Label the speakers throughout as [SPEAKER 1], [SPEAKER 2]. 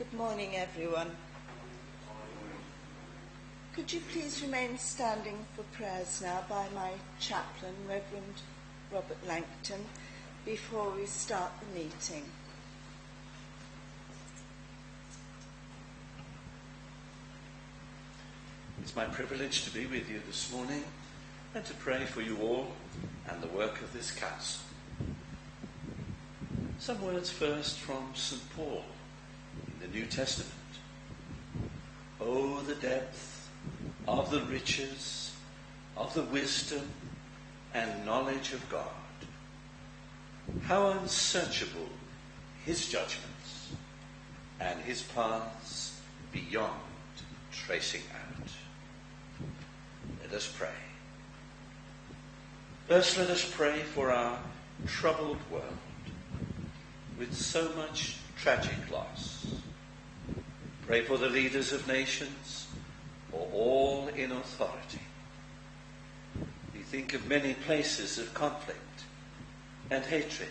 [SPEAKER 1] Good morning, everyone. Could you please remain standing for prayers now by my chaplain, Reverend Robert Langton, before we start the meeting.
[SPEAKER 2] It's my privilege to be with you this morning and to pray for you all and the work of this council. Some words first from St. Paul in the New Testament. Oh, the depth of the riches of the wisdom and knowledge of God. How unsearchable his judgments and his paths beyond tracing out. Let us pray. First, let us pray for our troubled world with so much tragic loss. Pray for the leaders of nations, for all in authority. We think of many places of conflict and hatred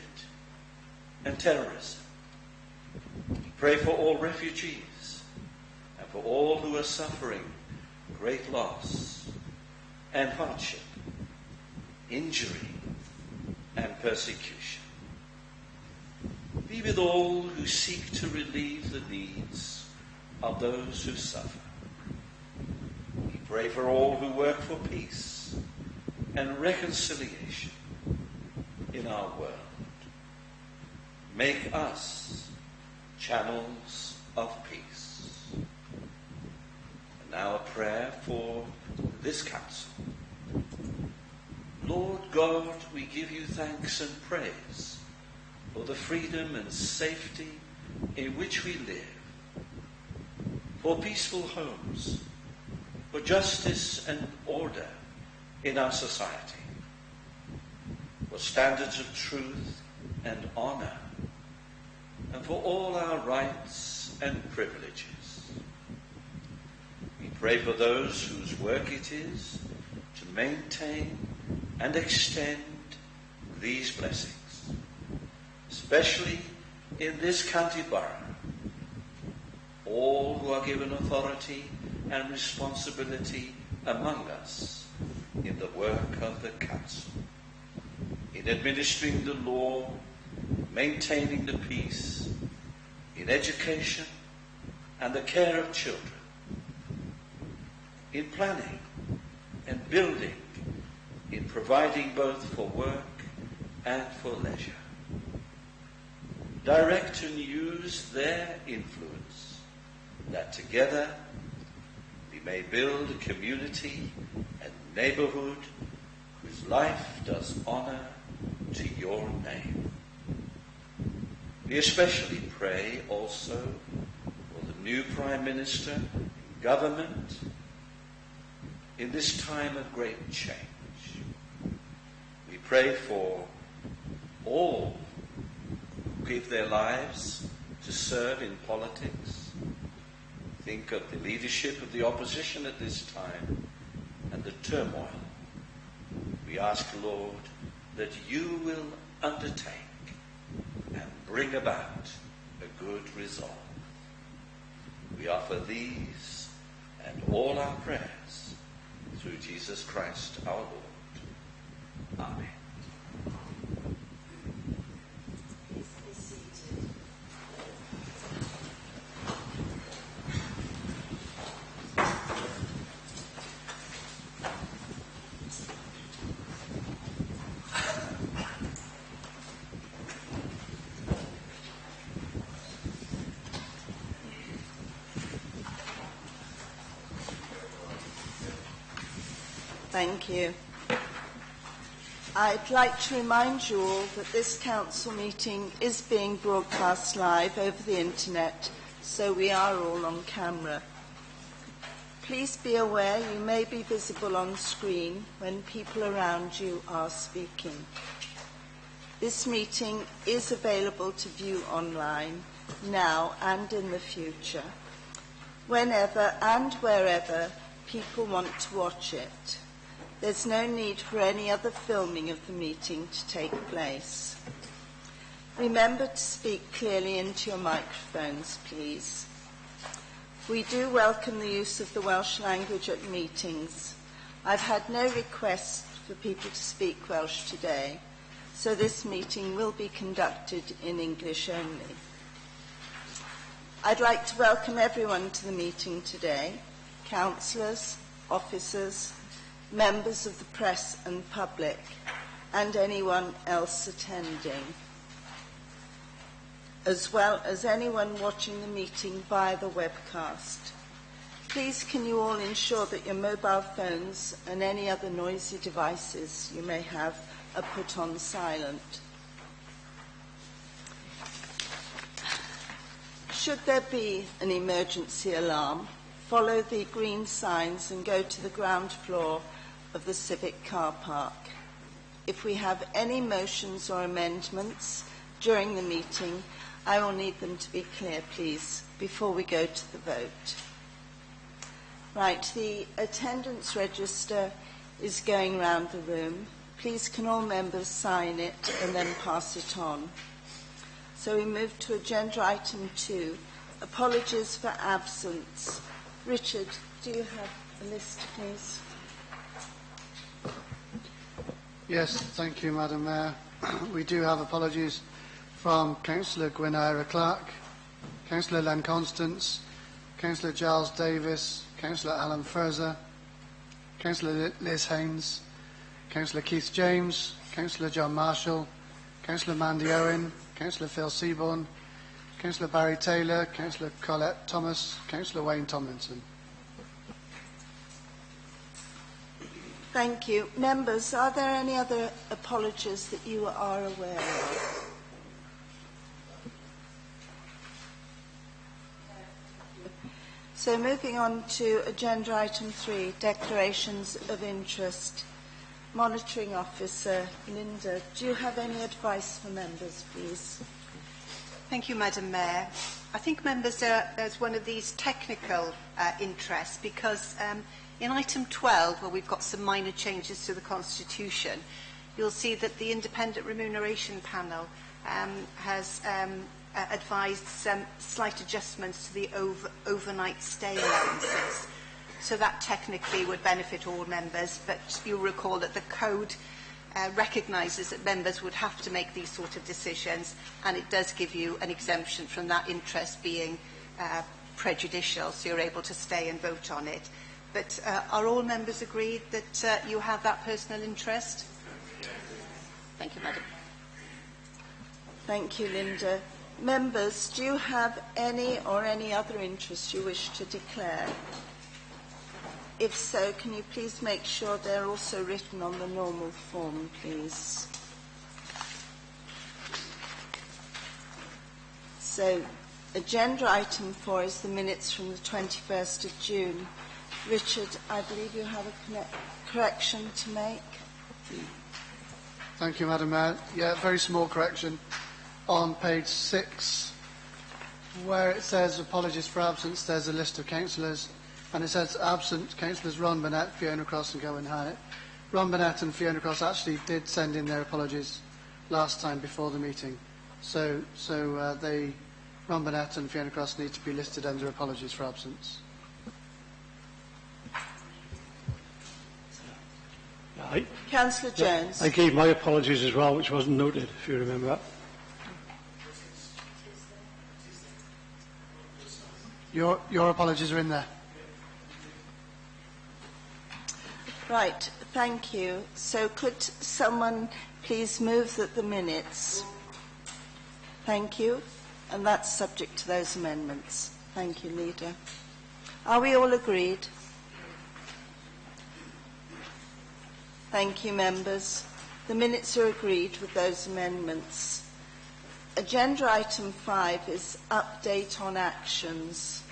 [SPEAKER 2] and terrorism. Pray for all refugees and for all who are suffering great loss and hardship, injury and persecution. Be with all who seek to relieve the needs of those who suffer. We pray for all who work for peace and reconciliation in our world. Make us channels of peace. And now a prayer for this council. Lord God, we give you thanks and praise for the freedom and safety in which we live, for peaceful homes, for justice and order in our society, for standards of truth and honor, and for all our rights and privileges. We pray for those whose work it is to maintain and extend these blessings, especially in this county borough, all who are given authority and responsibility among us in the work of the council, in administering the law, maintaining the peace, in education and the care of children, in planning and building, in providing both for work and for leisure. Direct and use their influence, that together we may build a community and neighborhood whose life does honor to your name. We especially pray also for the new Prime Minister and government in this time of great change. We pray for all who give their lives to serve in politics. Think of the leadership of the opposition at this time and the turmoil. We ask, Lord, that you will undertake and bring about a good result. We offer these and all our prayers through Jesus Christ our Lord. Amen.
[SPEAKER 1] Please be seated. Thank you. I'd like to remind you all that this council meeting is being broadcast live over the internet, so we are all on camera. Please be aware you may be visible on screen when people around you are speaking. This meeting is available to view online now and in the future, whenever and wherever people want to watch it. There's no need for any other filming of the meeting to take place. Remember to speak clearly into your microphones, please. We do welcome the use of the Welsh language at meetings. I've had no request for people to speak Welsh today, so this meeting will be conducted in English only. I'd like to welcome everyone to the meeting today, councillors, officers, members of the press and public, and anyone else attending, as well as anyone watching the meeting via the webcast. Please can you all ensure that your mobile phones and any other noisy devices you may have are put on silent. Should there be an emergency alarm, follow the green signs and go to the ground floor of the Civic car park. If we have any motions or amendments during the meeting, I will need them to be clear, please, before we go to the vote. Right, the attendance register is going round the room. Please can all members sign it and then pass it on. So we move to agenda item 2, apologies for absence. Richard, do you have a list, please?
[SPEAKER 3] Yes, thank you, Madam Mayor. We do have apologies from Councillor Gwynaira Clark, Councillor Len Constance, Councillor Giles Davis, Councillor Alan Furzer, Councillor Liz Haynes, Councillor Keith James, Councillor John Marshall, Councillor Mandy Owen, Councillor Phil Seaborn, Councillor Barry Taylor, Councillor Colette Thomas, Councillor Wayne Tomlinson.
[SPEAKER 1] Thank you. Members, are there any other apologies that you are aware of? So moving on to agenda item 3, declarations of interest. Monitoring Officer Linda, do you have any advice for members, please?
[SPEAKER 4] Thank you, Madam Mayor. I think members, there's one of these technical interests because in item 12, where we've got some minor changes to the Constitution, you'll see that the Independent Remuneration Panel has advised some slight adjustments to the overnight stay allowances. So that technically would benefit all members, but you'll recall that the code recognises that members would have to make these sort of decisions, and it does give you an exemption from that interest being prejudicial, so you're able to stay and vote on it. But are all members agreed that you have that personal interest? Thank you, Madam.
[SPEAKER 1] Thank you, Linda. Members, do you have any or any other interest you wish to declare? If so, can you please make sure they're also written on the normal form, please? So, agenda item 4 is the minutes from the 21st of June. Richard, I believe you have a correction to make.
[SPEAKER 3] Thank you, Madam Mayor. Yeah, very small correction. On page 6, where it says apologies for absence, there's a list of councillors, and it says absent councillors Ron Burnett, Fiona Cross and Gowan Hyatt. Ron Burnett and Fiona Cross actually did send in their apologies last time before the meeting. So Ron Burnett and Fiona Cross need to be listed under apologies for absence.
[SPEAKER 1] Councillor Jones.
[SPEAKER 5] I gave my apologies as well, which wasn't noted, if you remember that.
[SPEAKER 3] Your apologies are in there.
[SPEAKER 1] Right, thank you. So could someone please move that the minutes? Thank you. And that's subject to those amendments. Thank you, Leader. Are we all agreed? Thank you, members. The minutes are agreed with those amendments. Agenda item 5 is update on actions.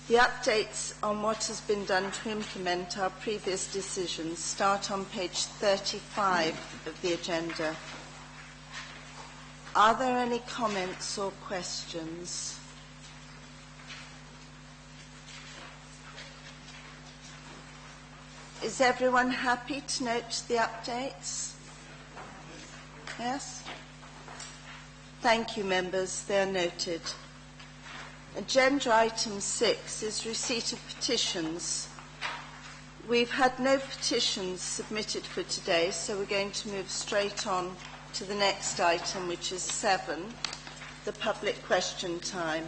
[SPEAKER 1] The updates on what has been done to implement our previous decisions start on page 35 of the agenda. Are there any comments or questions? Is everyone happy to note the updates? Yes? Thank you, members. They are noted. Agenda item 6 is receipt of petitions. We've had no petitions submitted for today, so we're going to move straight on to the next item, which is 7, the public question time.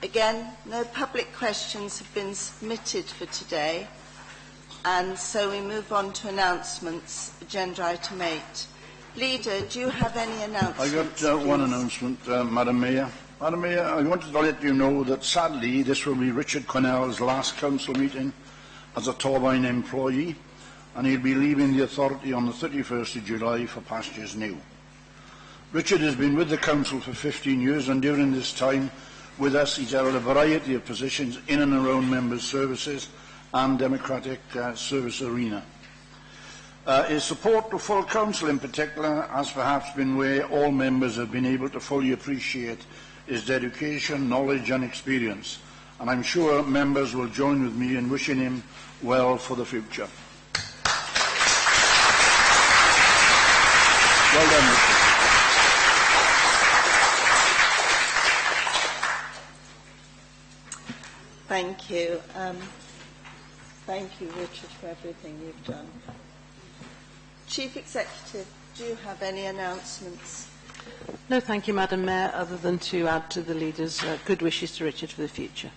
[SPEAKER 1] Again, no public questions have been submitted for today, and so we move on to announcements, agenda item 8. Leader, do you have any announcements?
[SPEAKER 6] I got one announcement, Madam Mayor. Madam Mayor, I wanted to let you know that sadly this will be Richard Quinnell's last council meeting as a Torvine employee, and he'll be leaving the authority on the 31st of July for pastures new. Richard has been with the council for 15 years, and during this time with us he's held a variety of positions in and around members' services and democratic service arena. His support to full council in particular has perhaps been where all members have been able to fully appreciate his dedication, knowledge and experience, and I'm sure members will join with me in wishing him well for the future. Well done, Richard.
[SPEAKER 1] Thank you. Thank you, Richard, for everything you've done. Chief Executive, do you have any announcements?
[SPEAKER 7] No, thank you, Madam Mayor, other than to add to the Leader's good wishes to Richard for the future.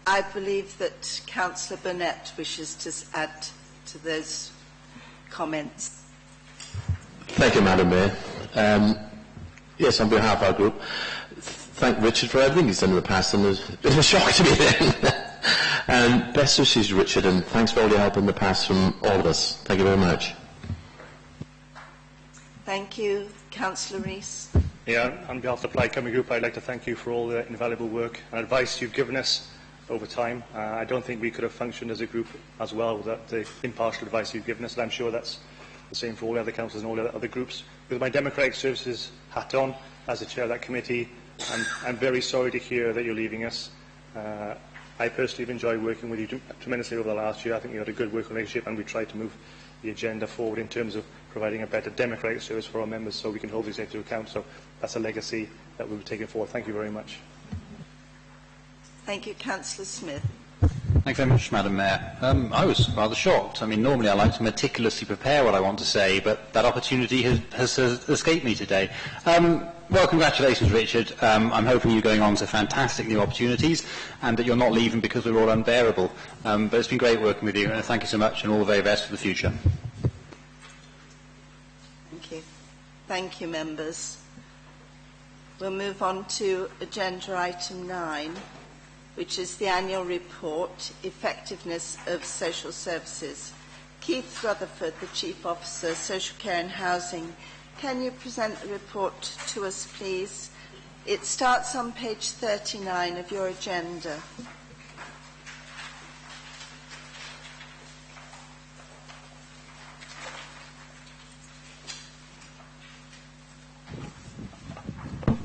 [SPEAKER 1] I believe that Councillor Burnett wishes to add to those comments.
[SPEAKER 8] Thank you, Madam Mayor. Yes, on behalf of our group, thank Richard for everything he's done in the past, and it's been a shock to me then. And best wishes, Richard, and thanks for all your help in the past from all of us. Thank you very much.
[SPEAKER 1] Thank you. Councillor Rees.
[SPEAKER 5] Yeah, on behalf of the Plaid Cymru Group, I'd like to thank you for all the invaluable work and advice you've given us over time. I don't think we could have functioned as a group as well without the impartial advice you've given us, and I'm sure that's the same for all the other councillors and all the other groups. With my Democratic Services hat on, as the chair of that committee, I'm very sorry to hear that you're leaving us. I personally have enjoyed working with you tremendously over the last year. I think you had a good working relationship, and we tried to move the agenda forward in terms of providing a better democratic service for our members so we can hold these to account. So that's a legacy that we'll be taking forward. Thank you very much.
[SPEAKER 1] Thank you. Councillor Smith.
[SPEAKER 9] Thank you very much, Madam Mayor. I was rather shocked. I mean, normally I like to meticulously prepare what I want to say, but that opportunity has escaped me today. Well, congratulations, Richard. I'm hoping you're going on to fantastic new opportunities and that you're not leaving because we're all unbearable. But it's been great working with you, and thank you so much, and all the very best for the future.
[SPEAKER 1] Thank you. Thank you, members. We'll move on to agenda item 9, which is the annual report, Effectiveness of Social Services. Keith Rutherford, the Chief Officer, Social Care and Housing, can you present the report to us, please? It starts on page 39 of your agenda.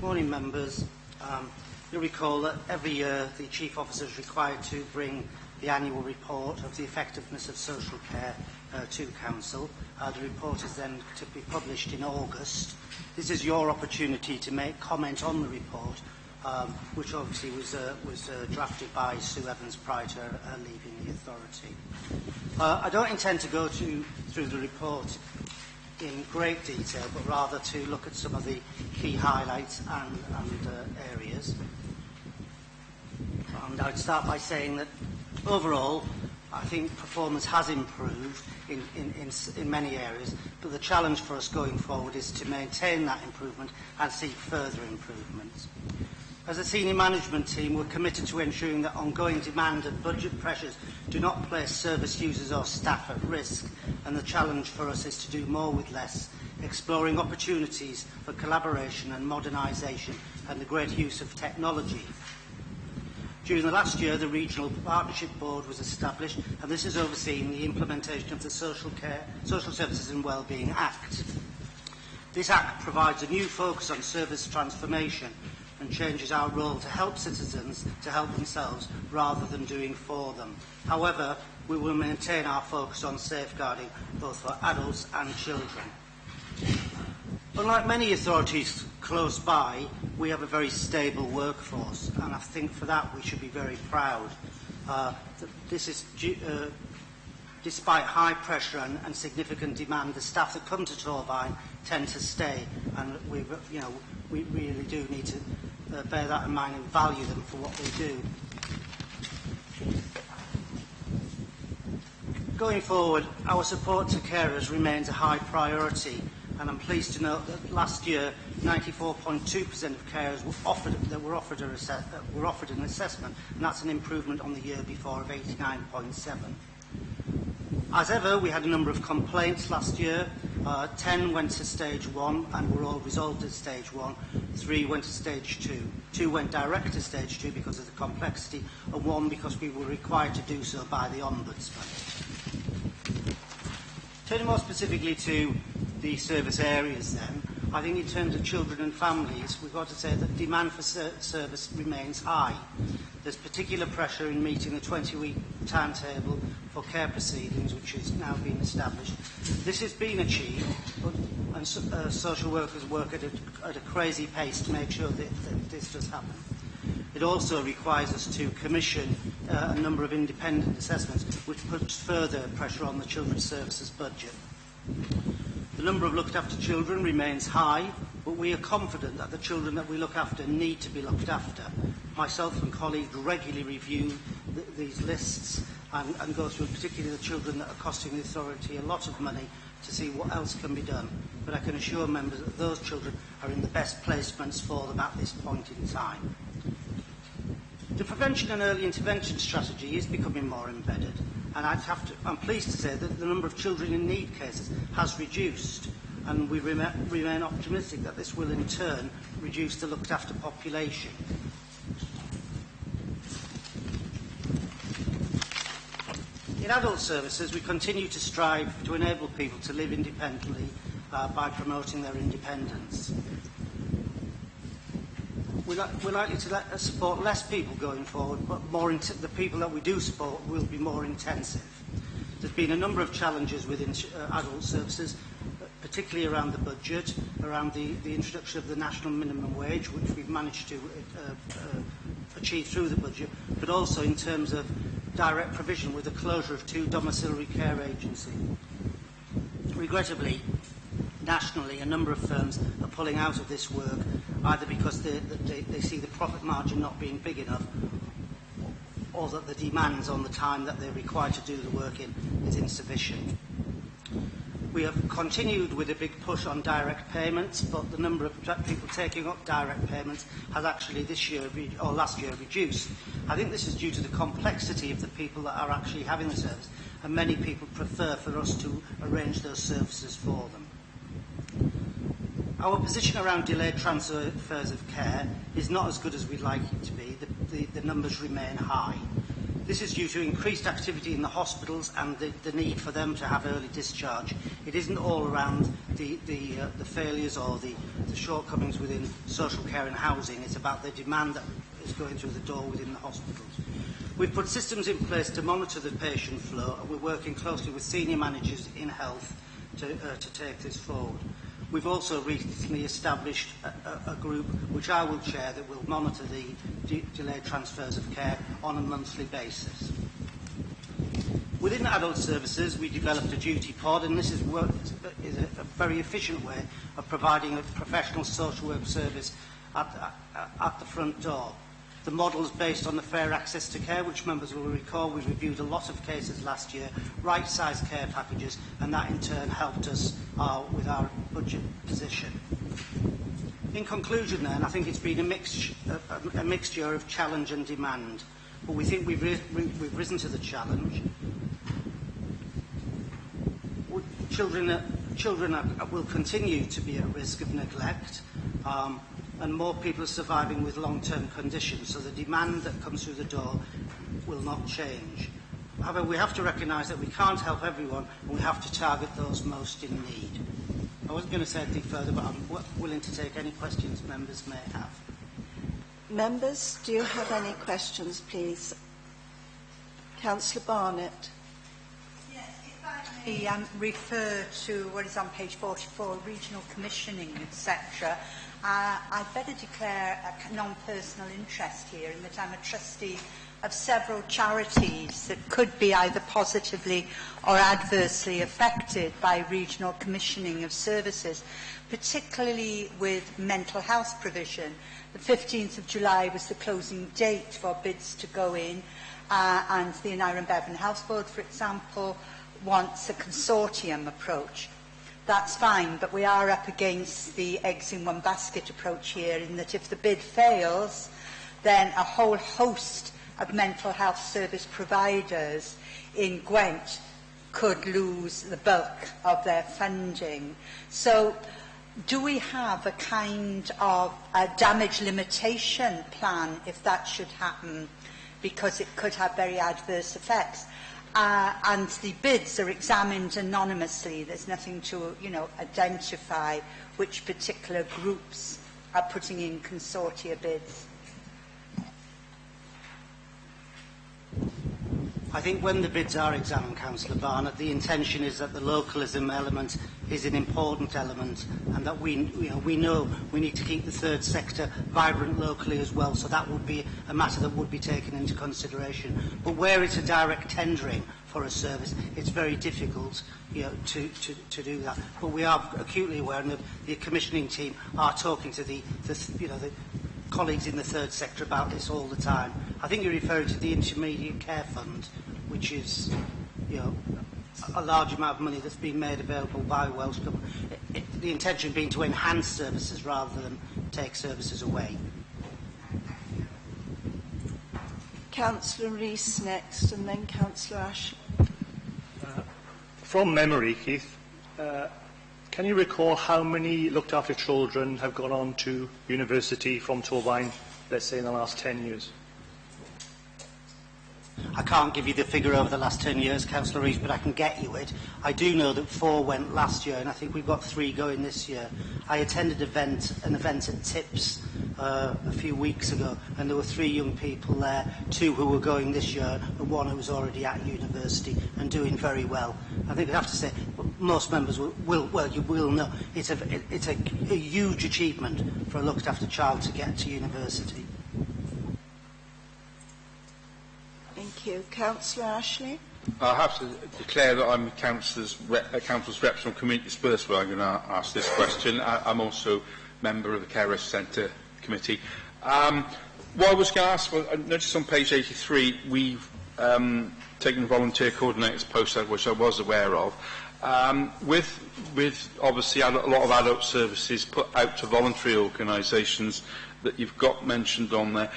[SPEAKER 10] Morning, members. You'll recall that every year the Chief Officer is required to bring the annual report of the effectiveness of social care to Council. The report is then to be published in August. This is your opportunity to make comment on the report, which obviously was drafted by Sue Evans prior to her leaving the authority. I don't intend to go through the report in great detail, but rather to look at some of the key highlights and areas. And I'd start by saying that overall, I think performance has improved in many areas, but the challenge for us going forward is to maintain that improvement and seek further improvements. As a senior management team, we're committed to ensuring that ongoing demand and budget pressures do not place service users or staff at risk, and the challenge for us is to do more with less, exploring opportunities for collaboration and modernisation and the great use of technology. During the last year, the Regional Partnership Board was established, and this has overseen the implementation of the Social Services and Wellbeing Act. This Act provides a new focus on service transformation and changes our role to help citizens to help themselves rather than doing for them. However, we will maintain our focus on safeguarding both for adults and children. Unlike many authorities close by, we have a very stable workforce, and I think for that we should be very proud. This is despite high pressure and significant demand, the staff that come to Torvine tend to stay, and we really do need to bear that in mind and value them for what they do. Going forward, our support to carers remains a high priority, and I'm pleased to note that last year 94.2% of carers were offered an assessment, and that's an improvement on the year before of 89.7%. As ever, we had a number of complaints last year. 10 went to stage 1 and were all resolved at stage 1. 3 went to stage 2. 2 went direct to stage 2 because of the complexity, and 1 because we were required to do so by the Ombudsman. Turning more specifically to the service areas then, I think in terms of children and families, we've got to say that demand for service remains high. There's particular pressure in meeting the 20-week timetable for care proceedings, which has now been established. This has been achieved, and social workers work at a crazy pace to make sure that this does happen. It also requires us to commission a number of independent assessments, which puts further pressure on the Children's Services budget. The number of looked after children remains high, but we are confident that the children that we look after need to be looked after. Myself and colleagues regularly review these lists and go through particularly the children that are costing the authority a lot of money to see what else can be done. But I can assure members that those children are in the best placements for them at this point in time. The prevention and early intervention strategy is becoming more embedded, and I'm pleased to say that the number of children in need cases has reduced, and we remain optimistic that this will in turn reduce the looked after population. In adult services, we continue to strive to enable people to live independently by promoting their independence. We're likely to support less people going forward, but the people that we do support will be more intensive. There's been a number of challenges within adult services, particularly around the budget, around the introduction of the national minimum wage, which we've managed to achieve through the budget, but also in terms of direct provision with the closure of 2 domiciliary care agencies. Regrettably, nationally, a number of firms are pulling out of this work, either because they see the profit margin not being big enough, or that the demands on the time that they're required to do the work in is insufficient. We have continued with a big push on direct payments, but the number of people taking up direct payments has actually this year or last year reduced. I think this is due to the complexity of the people that are actually having the service, and many people prefer for us to arrange those services for them. Our position around delayed transfers of care is not as good as we'd like it to be. The numbers remain high. This is due to increased activity in the hospitals and the need for them to have early discharge. It isn't all around the failures or the shortcomings within social care and housing. It's about the demand that is going through the door within the hospitals. We've put systems in place to monitor the patient flow, and we're working closely with senior managers in health to take this forward. We've also recently established a group which I will chair that will monitor the delayed transfers of care on a monthly basis. Within adult services, we developed a duty pod, and this is a very efficient way of providing a professional social work service at the front door. The model is based on the Fair Access to Care, which members will recall we reviewed a lot of cases last year, right-sized care packages, and that in turn helped us with our budget position. In conclusion then, I think it's been a mixture of challenge and demand, but we think we've risen to the challenge. Children will continue to be at risk of neglect, and more people are surviving with long-term conditions, so the demand that comes through the door will not change. However, we have to recognise that we can't help everyone, and we have to target those most in need. I wasn't going to say anything further, but I'm willing to take any questions members may have.
[SPEAKER 1] Members, do you have any questions, please? Councillor Barnett.
[SPEAKER 11] may refer to what is on page 44, regional commissioning, etc. I'd better declare a non-personal interest here in that I'm a trustee of several charities that could be either positively or adversely affected by regional commissioning of services, particularly with mental health provision. The 15th of July was the closing date for bids to go in, and the Aneurin Bevan Health Board, for example, wants a consortium approach. That's fine, but we are up against the eggs in one basket approach here, in that if the bid fails, then a whole host of mental health service providers in Gwent could lose the bulk of their funding. So do we have a kind of a damage limitation plan if that should happen, because it could have very adverse effects? And the bids are examined anonymously. There's nothing to, identify which particular groups are putting in consortia bids.
[SPEAKER 10] I think when the bids are examined, Councillor Barnett, the intention is that the localism element is an important element, and that we know we need to keep the third sector vibrant locally as well. So that would be a matter that would be taken into consideration. But where it's a direct tendering for a service, it's very difficult, to do that. But we are acutely aware, and the commissioning team are talking to the colleagues in the third sector about this all the time. I think you're referring to the Intermediate Care Fund, which is, a large amount of money that's been made available by Welsh Government. The intention being to enhance services rather than take services away.
[SPEAKER 1] Councillor Rees next, and then Councillor Ashley.
[SPEAKER 5] From memory, Keith, can you recall how many looked after children have gone on to university from Torfaen, let's say, in the last 10 years?
[SPEAKER 10] I can't give you the figure over the last 10 years, Councillor Rees, but I can get you it. I do know that 4 went last year, and I think we've got 3 going this year. I attended an event at Tips a few weeks ago, and there were 3 young people there, 2 who were going this year, and 1 who was already at university and doing very well. I think I have to say, most members you will know, it's a huge achievement for a looked after child to get to university.
[SPEAKER 1] Thank you. Councillor Ashley.
[SPEAKER 12] I have to declare that I'm council's rep from Community Spurs, I'm going to ask this question. I'm also member of the Carers Centre Committee. What I was going to ask, well, I noticed on page 83 we've taken a volunteer coordinator's post out, which I was aware of. With obviously a lot of adult services put out to voluntary organisations that you've got mentioned on there.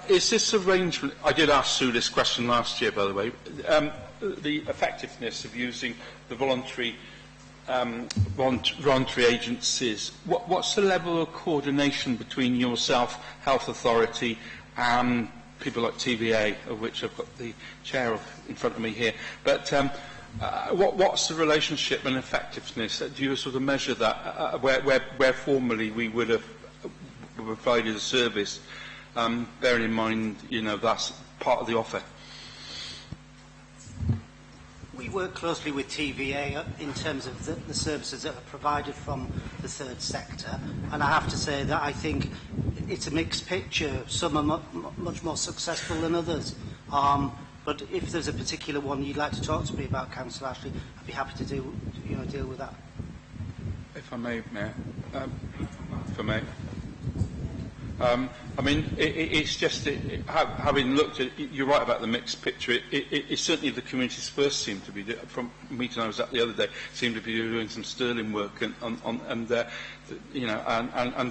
[SPEAKER 12] Is this arrangement, I did ask Sue this question last year, by the way, the effectiveness of using the voluntary agencies, what's the level of coordination between yourself, Health Authority, and people like TVA, of which I've got the chair of in front of me here, but what's the relationship and effectiveness? Do you sort of measure that, where formerly we would have provided a service, bearing in mind, that's part of the offer?
[SPEAKER 10] We work closely with TVA in terms of the services that are provided from the third sector, and I have to say that I think it's a mixed picture. Some are much more successful than others. But if there's a particular one you'd like to talk to me about, Councillor Ashley, I'd be happy to deal with that.
[SPEAKER 12] If I may, Mayor. I mean, it's just, having looked at it, you're right about the mixed picture. It's certainly the community first seem to be, from a meeting I was at the other day, seem to be doing some sterling work and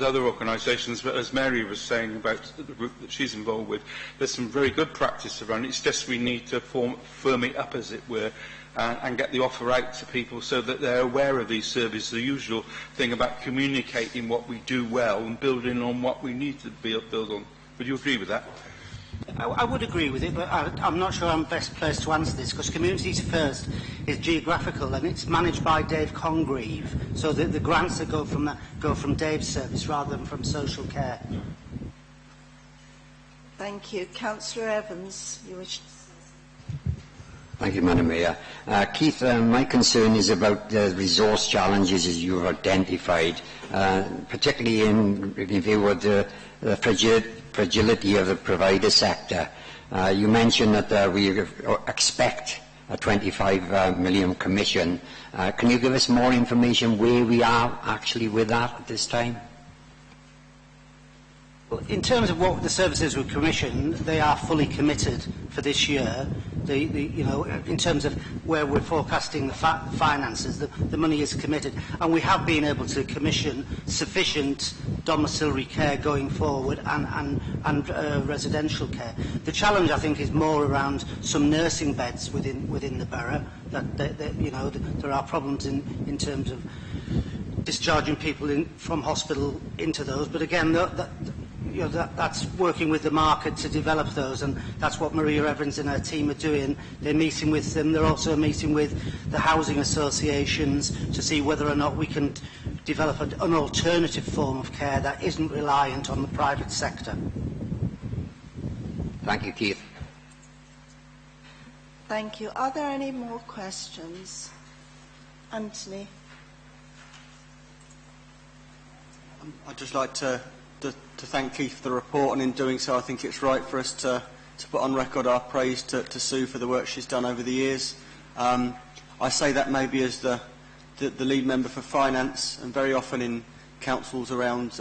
[SPEAKER 12] other organisations. But as Mary was saying about the group that she's involved with, there's some very good practice around it. It's just we need to firm it up, as it were, and get the offer out to people so that they're aware of these services. The usual thing about communicating what we do well and building on what we need to build on. Would you agree with that?
[SPEAKER 10] I would agree with it, but I'm not sure I'm best placed to answer this, because Communities First is geographical and it's managed by Dave Congreve, so the grants that go from Dave's service rather than from social care.
[SPEAKER 1] Thank you. Councillor Evans, you wish to...
[SPEAKER 13] Thank you, Madam Mayor. Keith, my concern is about the resource challenges as you've identified, particularly in view of the fragility of the provider sector. You mentioned that we expect a 25 million commission. Can you give us more information where we are actually with that at this time?
[SPEAKER 10] Well, in terms of what the services were commissioned, they are fully committed for this year. You know, in terms of where we're forecasting the finances, the money is committed, and we have been able to commission sufficient domiciliary care going forward and residential care. The challenge, I think, is more around some nursing beds within the borough. That you know, there are problems in terms of discharging people from hospital into those, but again, you know, that's working with the market to develop those, and that's what Maria Evans and her team are doing. They're meeting with them. They're also meeting with the housing associations to see whether or not we can develop an alternative form of care that isn't reliant on the private sector.
[SPEAKER 13] Thank you, Keith.
[SPEAKER 1] Thank you. Are there any more questions? Anthony.
[SPEAKER 14] I'd just like to thank Keith for the report, and in doing so I think it's right for us to put on record our praise to Sue for the work she's done over the years. I say that maybe as the lead member for finance, and very often in councils around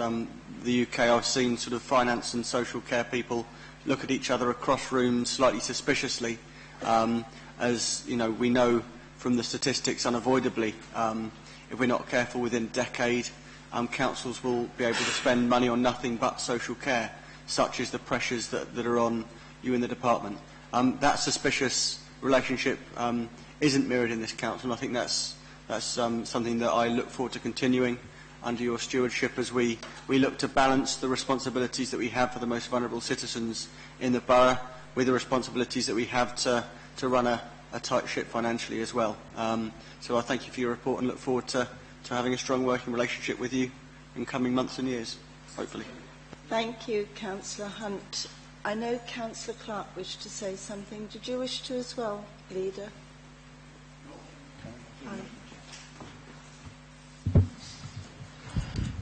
[SPEAKER 14] the UK I've seen sort of finance and social care people look at each other across rooms slightly suspiciously, as you know, we know from the statistics unavoidably, if we're not careful, within a decade councils will be able to spend money on nothing but social care, such as the pressures that are on you in the department. That suspicious relationship isn't mirrored in this council, and I think that's something that I look forward to continuing under your stewardship as we look to balance the responsibilities that we have for the most vulnerable citizens in the borough with the responsibilities that we have to run a tight ship financially as well. So I thank you for your report and look forward to having a strong working relationship with you in coming months and years, hopefully.
[SPEAKER 1] Thank you, Councillor Hunt. I know Councillor Clark wished to say something. Did you wish to as well, Leader?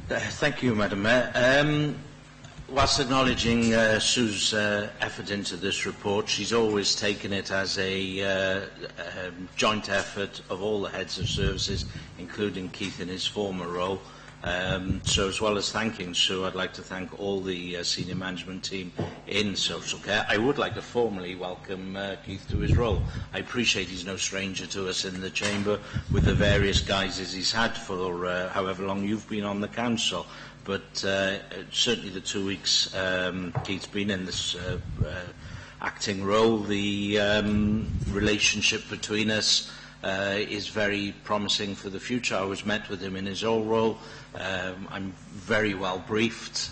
[SPEAKER 15] Thank you, Madam Mayor. Whilst acknowledging Sue's effort into this report, she's always taken it as a joint effort of all the heads of services, including Keith in his former role. So as well as thanking Sue, I'd like to thank all the senior management team in social care. I would like to formally welcome Keith to his role. I appreciate he's no stranger to us in the chamber with the various guises he's had for however long you've been on the council. But certainly the 2 weeks Keith's been in this acting role, the relationship between us is very promising for the future. I was met with him in his old role. I'm very well briefed,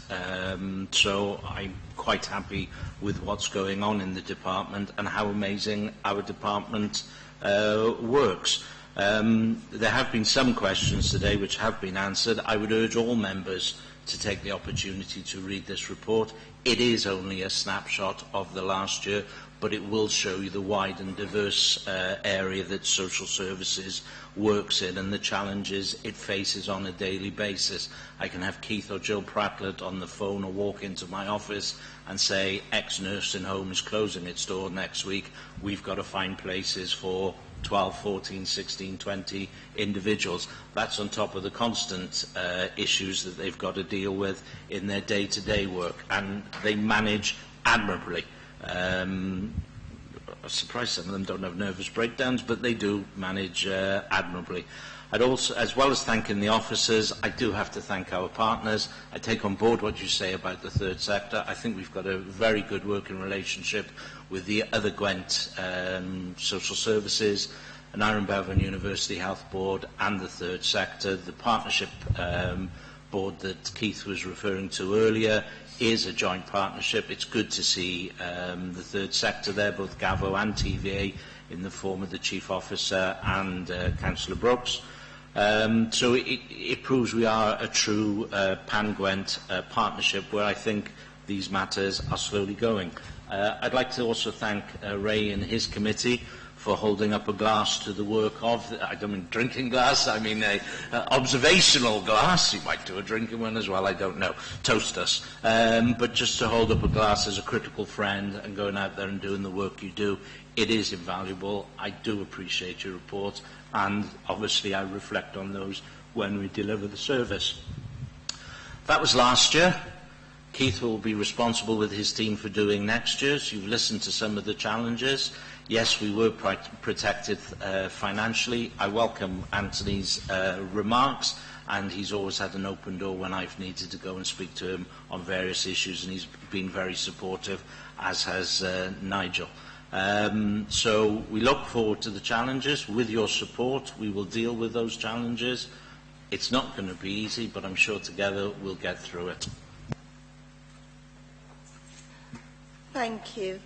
[SPEAKER 15] so I'm quite happy with what's going on in the department and how amazing our department works. There have been some questions today which have been answered. I would urge all members to take the opportunity to read this report. It is only a snapshot of the last year, but it will show you the wide and diverse area that social services works in and the challenges it faces on a daily basis. I can have Keith or Jill Prattlett on the phone or walk into my office and say, X nursing home is closing its door next week. We've got to find places for 12, 14, 16, 20 individuals. That's on top of the constant issues that they've got to deal with in their day-to-day work, and they manage admirably. I'm surprised some of them don't have nervous breakdowns, but they do manage admirably. I'd also, as well as thanking the officers, I do have to thank our partners. I take on board what you say about the third sector. I think we've got a very good working relationship with the other Gwent social services, and Iron Bevan University Health Board and the third sector. The partnership board that Keith was referring to earlier is a joint partnership. It's good to see the third sector there, both Gavo and TVA, in the form of the Chief Officer and Councillor Brooks. So it proves we are a true pan-Gwent partnership where I think these matters are slowly going. I'd like to also thank Ray and his committee for holding up a glass to the work of, I don't mean drinking glass, I mean a observational glass. You might do a drinking one as well, I don't know. Toast us. But just to hold up a glass as a critical friend and going out there and doing the work you do, it is invaluable. I do appreciate your report, and obviously I reflect on those when we deliver the service. That was last year. Keith will be responsible with his team for doing next year's. You've listened to some of the challenges. Yes, we were protected financially. I welcome Anthony's remarks, and he's always had an open door when I've needed to go and speak to him on various issues, and he's been very supportive, as has Nigel. So we look forward to the challenges. With your support, we will deal with those challenges. It's not going to be easy, but I'm sure together we'll get through it.
[SPEAKER 1] Thank you.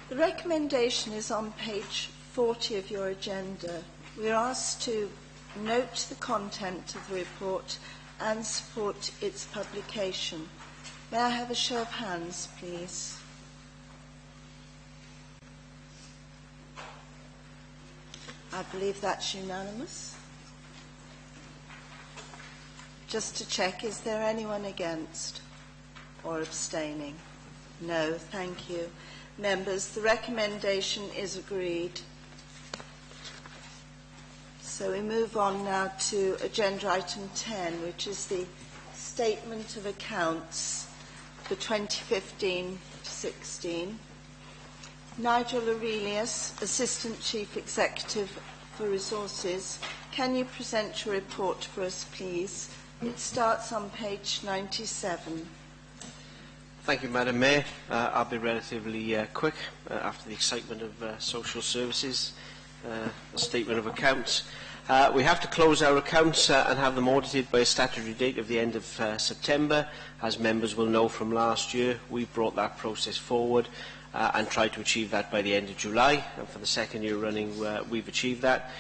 [SPEAKER 1] The recommendation is on page 40 of your agenda. We are asked to note the content of the report and support its publication. May I have a show of hands, please? I believe that's unanimous. Just to check, is there anyone against or abstaining? No, thank you. Members, the recommendation is agreed. So we move on now to agenda item 10, which is the Statement of Accounts for 2015-16. Nigel Aurelius, Assistant Chief Executive for Resources, can you present your report for us, please? It starts on page 97.
[SPEAKER 16] Thank you, Madam Mayor. I'll be relatively quick after the excitement of social services, the statement of accounts. We have to close our accounts and have them audited by a statutory date of the end of September. As members will know from last year, we brought that process forward and tried to achieve that by the end of July. And for the second year running, we've achieved that.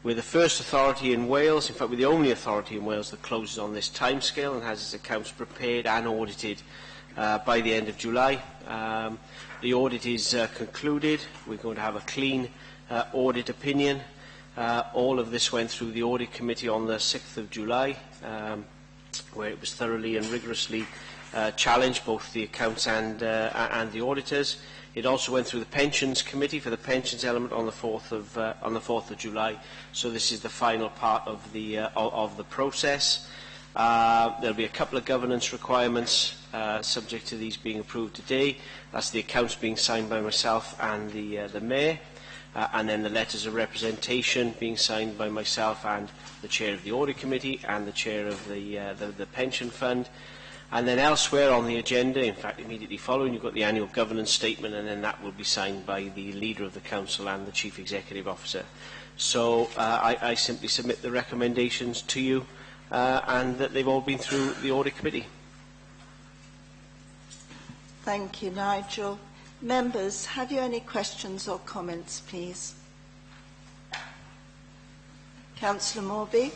[SPEAKER 16] We're the first authority in Wales, in fact we're the only authority in Wales that closes on this timescale and has its accounts prepared and audited by the end of July. The audit is concluded. We're going to have a clean audit opinion. All of this went through the audit committee on the 6th of July, where it was thoroughly and rigorously challenged, both the accounts and the auditors. It also went through the pensions committee for the pensions element on the 4th of July. So this is the final part of the process. There'll be a couple of governance requirements subject to these being approved today. That's the accounts being signed by myself and the Mayor, and then the letters of representation being signed by myself and the Chair of the Audit Committee and the Chair of the Pension Fund. And then elsewhere on the agenda, in fact immediately following, you've got the annual governance statement, and then that will be signed by the Leader of the Council and the Chief Executive Officer. So I simply submit the recommendations to you, and that they've all been through the Audit Committee.
[SPEAKER 1] Thank you, Nigel. Members, have you any questions or comments, please? Councillor Morby.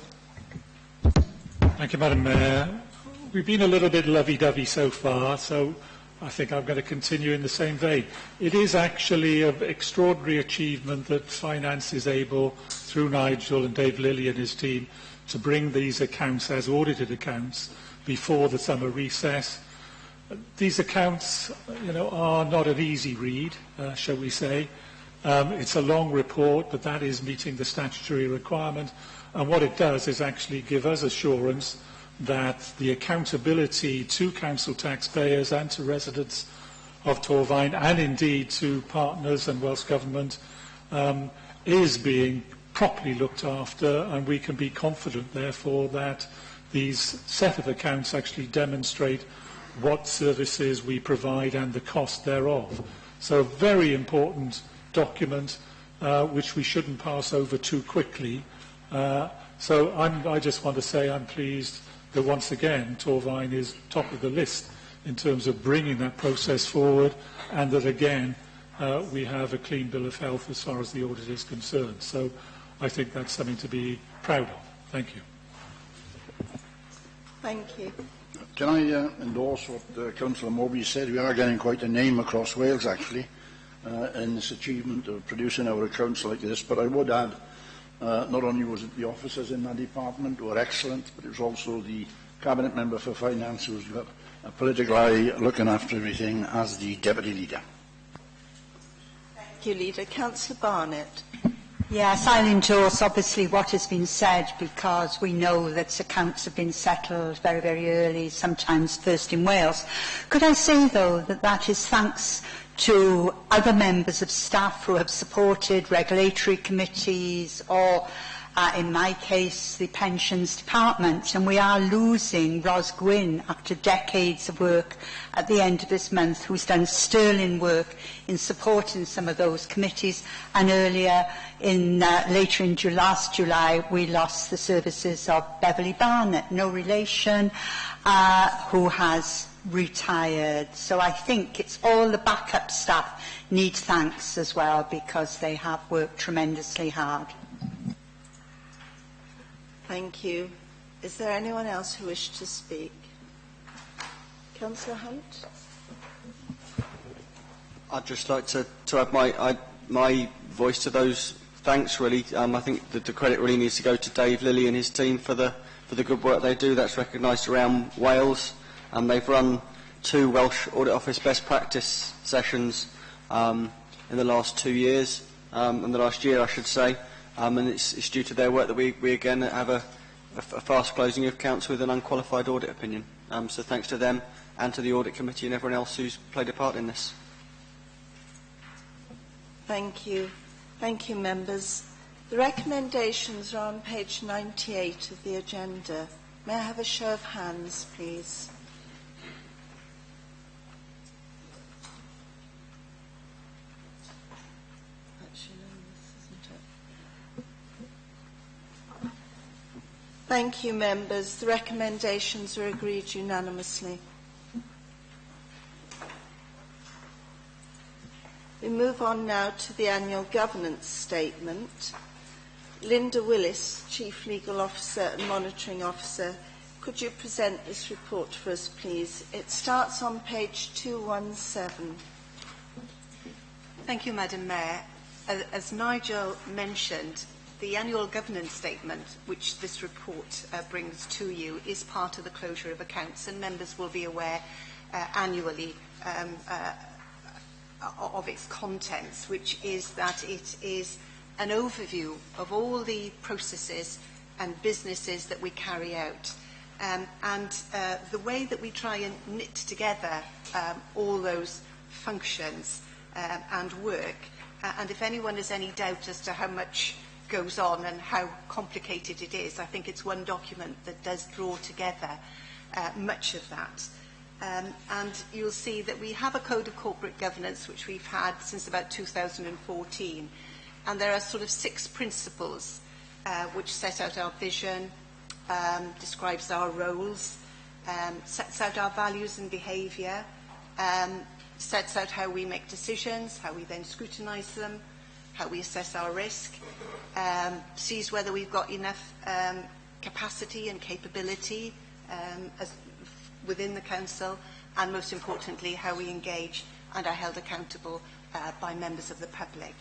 [SPEAKER 17] Thank you, Madam Mayor. We've been a little bit lovey-dovey so far, so I think I'm going to continue in the same vein. It is actually an extraordinary achievement that Finance is able, through Nigel and Dave Lilly and his team, to bring these accounts as audited accounts before the summer recess. These accounts, are not an easy read, shall we say. It's a long report, but that is meeting the statutory requirement. And what it does is actually give us assurance that the accountability to council taxpayers and to residents of Torfaen, and indeed to partners and Welsh Government, is being properly looked after, and we can be confident, therefore, that these set of accounts actually demonstrate what services we provide and the cost thereof. So a very important document which we shouldn't pass over too quickly. So I just want to say I'm pleased that once again Torfaen is top of the list in terms of bringing that process forward, and that again we have a clean bill of health as far as the audit is concerned. So I think that's something to be proud of. Thank you.
[SPEAKER 1] Thank you.
[SPEAKER 6] Can I endorse what Councillor Morby said? We are getting quite a name across Wales, actually. in this achievement of producing our accounts like this. But I would add, not only was it the officers in that department who were excellent, but it was also the Cabinet Member for Finance who's got a political eye looking after everything as the Deputy Leader.
[SPEAKER 1] Thank you, Leader. Councillor Barnett.
[SPEAKER 11] Yes, I'll endorse obviously what has been said, because we know that accounts have been settled very, very early, sometimes first in Wales. Could I say, though, that that is thanks to other members of staff who have supported regulatory committees or, in my case, the Pensions Department, and we are losing Ros Gwyn after decades of work at the end of this month, who's done sterling work in supporting some of those committees, and earlier later in last July, we lost the services of Beverly Barnett, no relation, who has retired. So I think it's all the backup staff need thanks as well, because they have worked tremendously hard.
[SPEAKER 1] Thank you. Is there anyone else who wished to speak? Councillor Hunt?
[SPEAKER 14] I'd just like to add my voice to those thanks, really. I think that the credit really needs to go to Dave Lilly and his team for the good work they do. That's recognised around Wales. They've run 2 Welsh Audit Office best practice sessions in the last 2 years, in the last year, I should say. And it's due to their work that we again have a fast closing of accounts with an unqualified audit opinion. So thanks to them and to the Audit Committee and everyone else who's played a part in this.
[SPEAKER 1] Thank you. Thank you, members. The recommendations are on page 98 of the agenda. May I have a show of hands, please? Thank you, members. The recommendations are agreed unanimously. We move on now to the annual governance statement. Linda Willis, Chief Legal Officer and Monitoring Officer, could you present this report for us, please? It starts on page 217.
[SPEAKER 4] Thank you, Madam Mayor. As Nigel mentioned, the annual governance statement, which this report brings to you, is part of the closure of accounts, and members will be aware annually of its contents, which is that it is an overview of all the processes and businesses that we carry out. The way that we try and knit together all those functions and work, and if anyone has any doubt as to how much goes on and how complicated it is, I think it's one document that does draw together much of that. And you'll see that we have a code of corporate governance which we've had since about 2014, and there are sort of 6 principles which set out our vision, describes our roles, sets out our values and behaviour, sets out how we make decisions, how we then scrutinise them, how we assess our risk, sees whether we've got enough capacity and capability within the Council, and most importantly, how we engage and are held accountable by members of the public.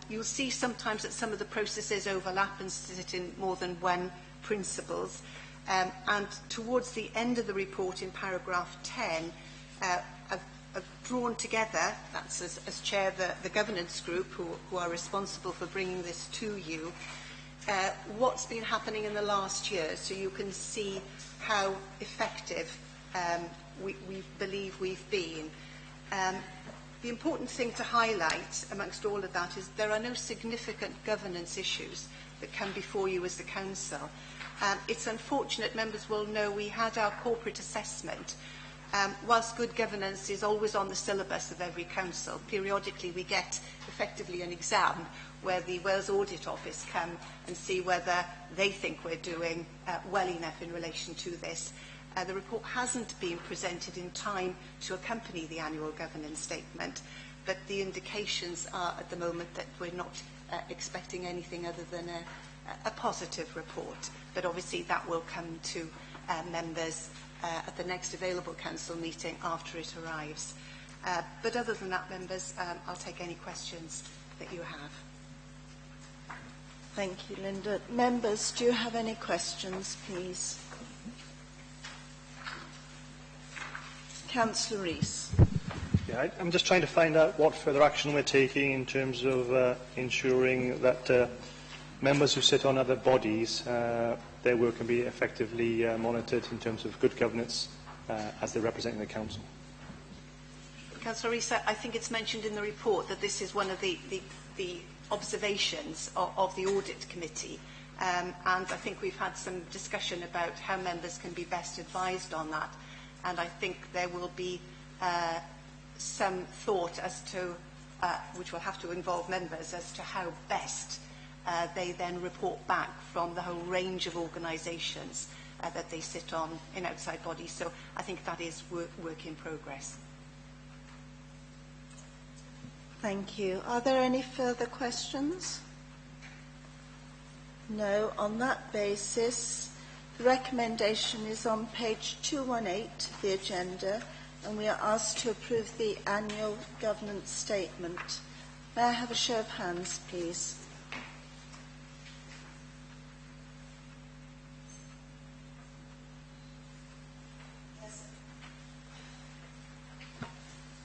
[SPEAKER 4] You'll see sometimes that some of the processes overlap and sit in more than one principles. And towards the end of the report in paragraph 10, I've drawn together, that's as chair of the governance group who are responsible for bringing this to you, what's been happening in the last year, so you can see how effective we believe we've been. The important thing to highlight amongst all of that is there are no significant governance issues that come before you as the Council. It's unfortunate, members will know, we had our corporate assessment. Whilst good governance is always on the syllabus of every council, periodically we get effectively an exam where the Wales Audit Office come and see whether they think we're doing well enough in relation to this. The report hasn't been presented in time to accompany the annual governance statement, but the indications are at the moment that we're not expecting anything other than a positive report. But obviously that will come to members at the next available council meeting after it arrives. But other than that, members, I'll take any questions that you have.
[SPEAKER 1] Thank you, Linda. Members, do you have any questions, please? Councillor Rees.
[SPEAKER 5] Yeah, I'm just trying to find out what further action we're taking in terms of ensuring that members who sit on other bodies, their work can be effectively monitored in terms of good governance as they're representing the council.
[SPEAKER 4] Councillor Rees, I think it's mentioned in the report that this is one of the observations of the Audit Committee, and I think we've had some discussion about how members can be best advised on that, and I think there will be some thought as to, which will have to involve members, as to how best they then report back from the whole range of organisations that they sit on in outside bodies. So I think that is work in progress.
[SPEAKER 1] Thank you. Are there any further questions? No. On that basis, the recommendation is on page 218 of the agenda, and we are asked to approve the annual governance statement. May I have a show of hands, please?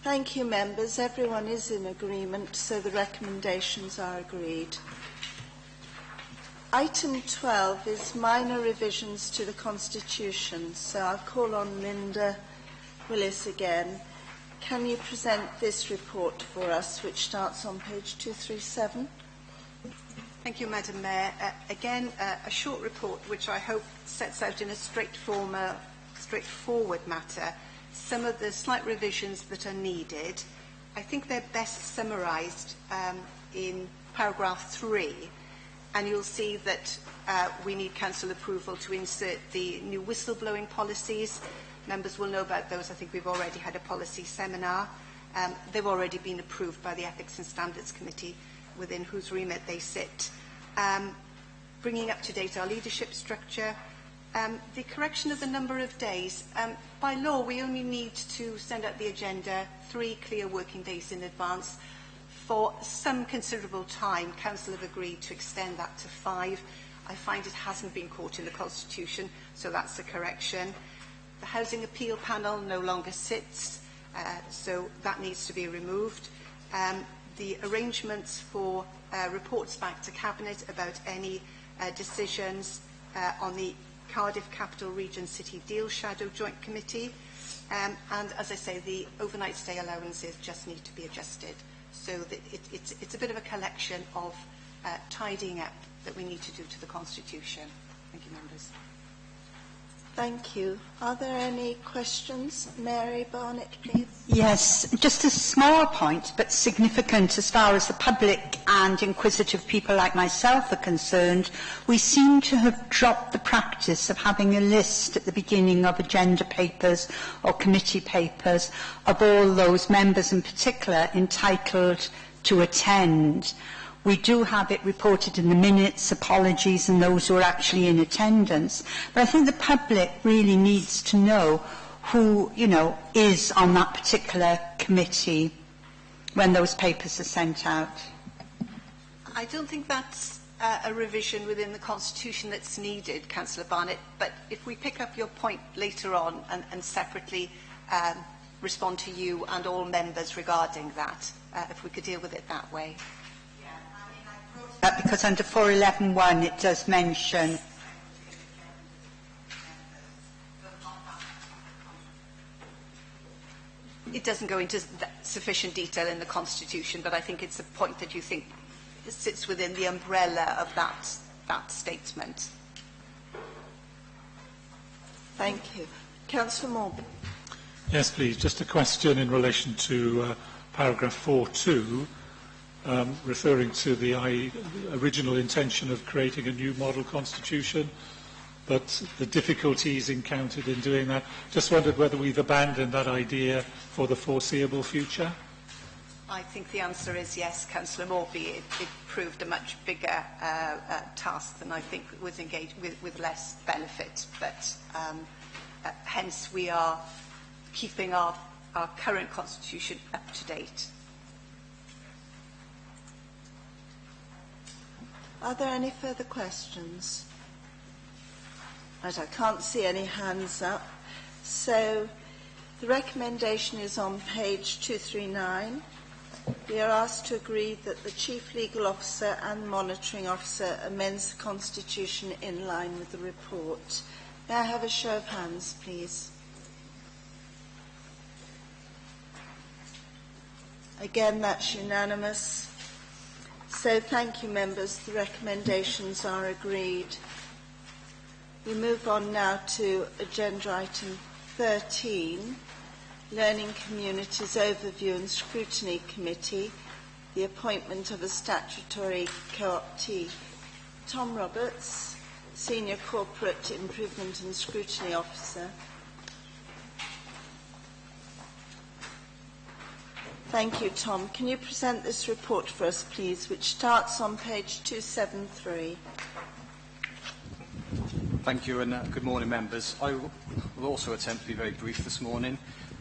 [SPEAKER 1] Thank you, members. Everyone is in agreement, so the recommendations are agreed. Item 12 is minor revisions to the Constitution, so I'll call on Linda Willis again. Can you present this report for us, which starts on page 237?
[SPEAKER 4] Thank you, Madam Mayor. Again, a short report which I hope sets out in a straightforward matter some of the slight revisions that are needed. I think they're best summarised in paragraph 3, and you'll see that we need council approval to insert the new whistleblowing policies. Members will know about those. I think we've already had a policy seminar. They've already been approved by the Ethics and Standards Committee, within whose remit they sit. Bringing up to date our leadership structure. The correction of the number of days. By law, we only need to send out the agenda 3 clear working days in advance. For some considerable time, Council have agreed to extend that to 5. I find it hasn't been caught in the Constitution, so that's a correction. The Housing Appeal Panel no longer sits, so that needs to be removed. The arrangements for reports back to Cabinet about any decisions on the Cardiff Capital Region City Deal Shadow Joint Committee. And as I say, the overnight stay allowances just need to be adjusted. So that it's a bit of a collection of tidying up that we need to do to the Constitution. Thank you, members.
[SPEAKER 1] Thank you. Are there any questions? Mary Barnett, please.
[SPEAKER 11] Yes, just a small point, but significant as far as the public and inquisitive people like myself are concerned. We seem to have dropped the practice of having a list at the beginning of agenda papers or committee papers of all those members in particular entitled to attend. We do have it reported in the minutes, apologies, and those who are actually in attendance. But I think the public really needs to know who, is on that particular committee when those papers are sent out.
[SPEAKER 4] I don't think that's a revision within the Constitution that's needed, Councillor Barnett, but if we pick up your point later on and separately respond to you and all members regarding that, if we could deal with it that way.
[SPEAKER 11] Because under 411(1 it does mention
[SPEAKER 4] it doesn't go into sufficient detail in the Constitution, but I think it's a point that you think sits within the umbrella of that statement.
[SPEAKER 1] Thank you. Councillor Morgan.
[SPEAKER 17] Yes, please. Just a question in relation to paragraph 4.2. Referring to the original intention of creating a new model constitution, but the difficulties encountered in doing that. Just wondered whether we've abandoned that idea for the foreseeable future.
[SPEAKER 4] I think the answer is yes, Councillor Morby. It proved a much bigger task than I think was engaged with less benefit, but hence we are keeping our our current constitution up to date.
[SPEAKER 1] Are there any further questions? Right, I can't see any hands up. So the recommendation is on page 239. We are asked to agree that the Chief Legal Officer and Monitoring Officer amends the Constitution in line with the report. May I have a show of hands, please? Again, that's unanimous. So thank you, members. The recommendations are agreed. We move on now to agenda item 13, Learning Communities Overview and Scrutiny Committee, the appointment of a statutory co-optee. Tom Roberts, Senior Corporate Improvement and Scrutiny Officer. Thank you, Tom. Can you present this report for us, please, which starts on page 273?
[SPEAKER 18] Thank you, and good morning, members. I will also attempt to be very brief this morning.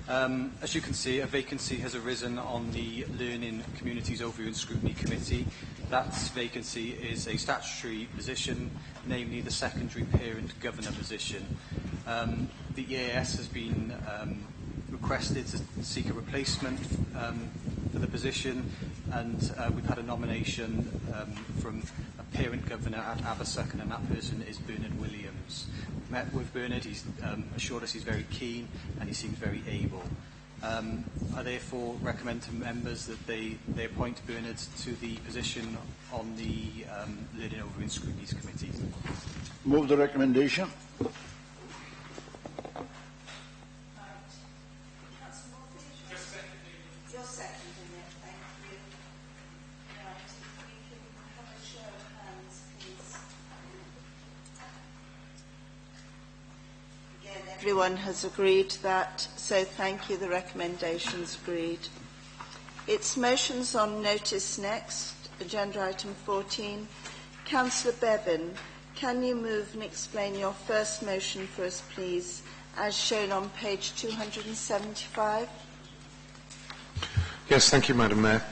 [SPEAKER 18] As you can see, a vacancy has arisen on the Learning Communities Overview and Scrutiny Committee. That vacancy is a statutory position, namely the secondary parent governor position. The EAS has been requested to seek a replacement for the position, and we've had a nomination from a parent governor at Aberystwyth, and that person is Bernard Williams. We've met with Bernard. He's assured us he's very keen and he seems very able. I therefore recommend to members that they appoint Bernard to the position on the Learning Overview and Scrutiny Committee.
[SPEAKER 6] Move the recommendation.
[SPEAKER 1] Everyone has agreed that, so thank you. The recommendation's agreed. It's motions on notice next. Agenda item 14. Councillor Bevan, can you move and explain your first motion for us, please, as shown on page 275?
[SPEAKER 19] Yes, thank you, Madam Mayor.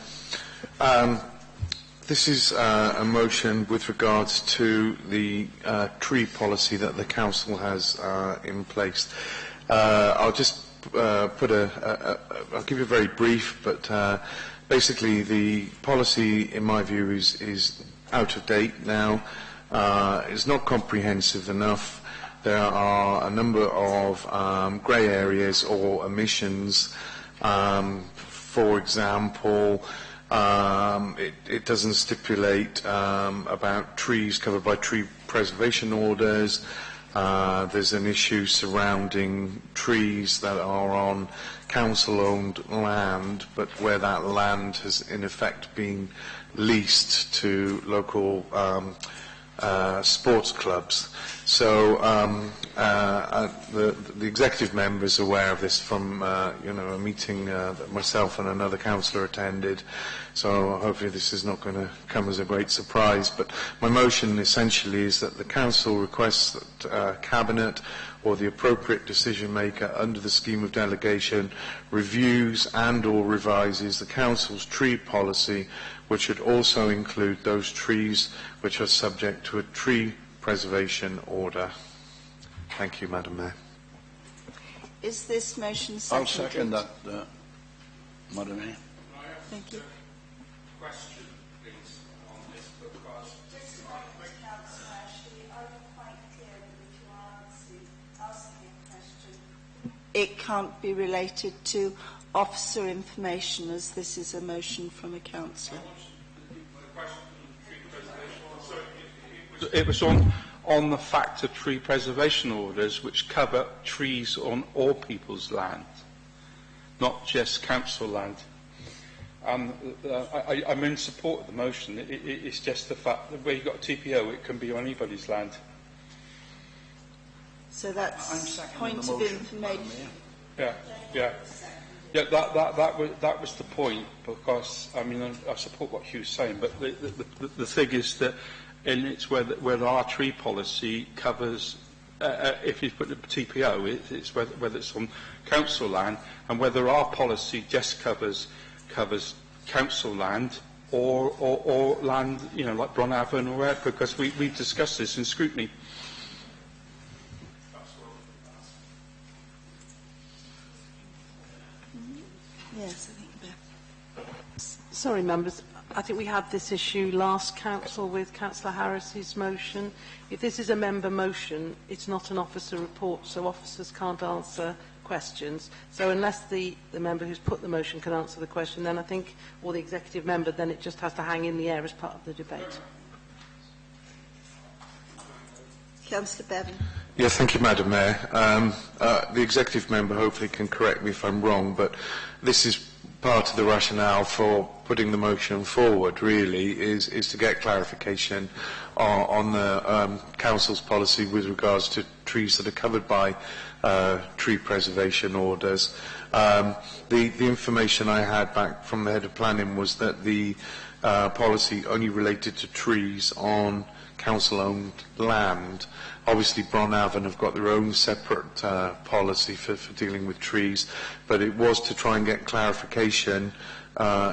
[SPEAKER 19] This is a motion with regards to the tree policy that the council has in place. I'll just I'll give you a very brief, but basically the policy, in my view, is out of date now. It's not comprehensive enough. There are a number of grey areas or omissions. For example, it doesn't stipulate about trees covered by tree preservation orders. There's an issue surrounding trees that are on council-owned land, but where that land has in effect been leased to local sports clubs. So the executive member is aware of this from a meeting that myself and another councillor attended. So hopefully this is not going to come as a great surprise. But my motion essentially is that the council requests that Cabinet or the appropriate decision maker under the scheme of delegation reviews and or revises the council's tree policy, which would also include those trees which are subject to a tree preservation order. Thank you, Madam Mayor.
[SPEAKER 1] Is this motion seconded?
[SPEAKER 6] I'll second that, Madam Mayor.
[SPEAKER 1] Thank you.
[SPEAKER 12] Question, please, on this, because
[SPEAKER 1] just a moment, Councillor Ashley. Are you quite clear that if you are asking a question, it can't be related to officer information, as this is a motion from a councillor?
[SPEAKER 12] It was on the fact of tree preservation orders which cover trees on all people's land, not just council land. I'm in support of the motion. It's just the fact that where you've got a TPO, it can be on anybody's land.
[SPEAKER 1] So that's point of information.
[SPEAKER 12] Yeah. That was the point, because I mean I support what Hugh's saying, but the thing is that in it's whether our tree policy covers if you put the TPO, it's whether it's on council land and whether our policy just covers council land or land, you know, like Bronavon or where, because we've discussed this in scrutiny.
[SPEAKER 1] Yes, I think
[SPEAKER 7] Sorry, members. I think we had this issue last council with Councillor Harris's motion. If this is a member motion, it's not an officer report, so officers can't answer questions. So unless the member who's put the motion can answer the question, then I think, or the executive member, then it just has to hang in the air as part of the debate.
[SPEAKER 1] Councillor Bevan.
[SPEAKER 19] Yes, thank you, Madam Mayor. The executive member hopefully can correct me if I'm wrong, but this is part of the rationale for putting the motion forward, really, is to get clarification on the council's policy with regards to trees that are covered by tree preservation orders. The information I had back from the head of planning was that the policy only related to trees on council-owned land. Obviously, Bronavon have got their own separate policy for dealing with trees, but it was to try and get clarification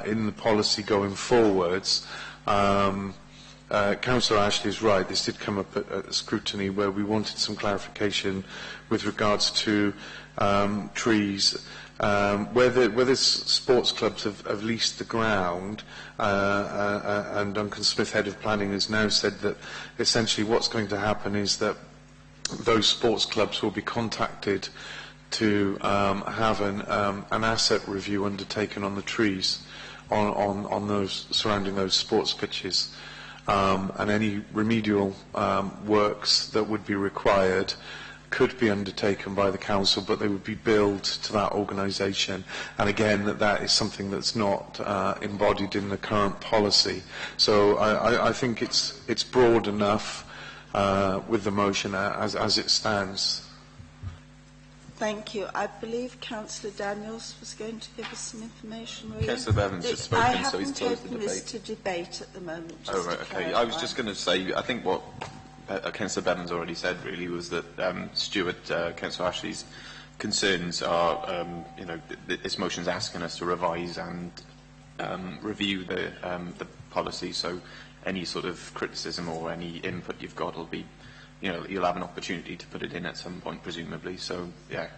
[SPEAKER 19] in the policy going forwards. Councillor Ashley is right. This did come up at scrutiny where we wanted some clarification with regards to trees. Whether sports clubs have leased the ground, and Duncan Smith, head of planning, has now said that essentially what's going to happen is that those sports clubs will be contacted to have an asset review undertaken on the trees on those surrounding those sports pitches, and any remedial works that would be required could be undertaken by the council, but they would be billed to that organisation. And again, that is something that's not embodied in the current policy. So I think it's broad enough with the motion as it stands.
[SPEAKER 1] Thank you. I believe Councillor Daniels was going to give us some information.
[SPEAKER 20] Councillor Bevan's just spoken, so he's closed the debate. I haven't opened this to
[SPEAKER 1] debate at the moment.
[SPEAKER 20] Oh, right, okay. I was just going to say, I think what Councillor Bevan's already said really was that Councillor Ashley's concerns are, you know, this motion's asking us to revise and review the policy. So any sort of criticism or any input you've got will be, you know, you'll have an opportunity to put it in at some point, presumably. So, yeah.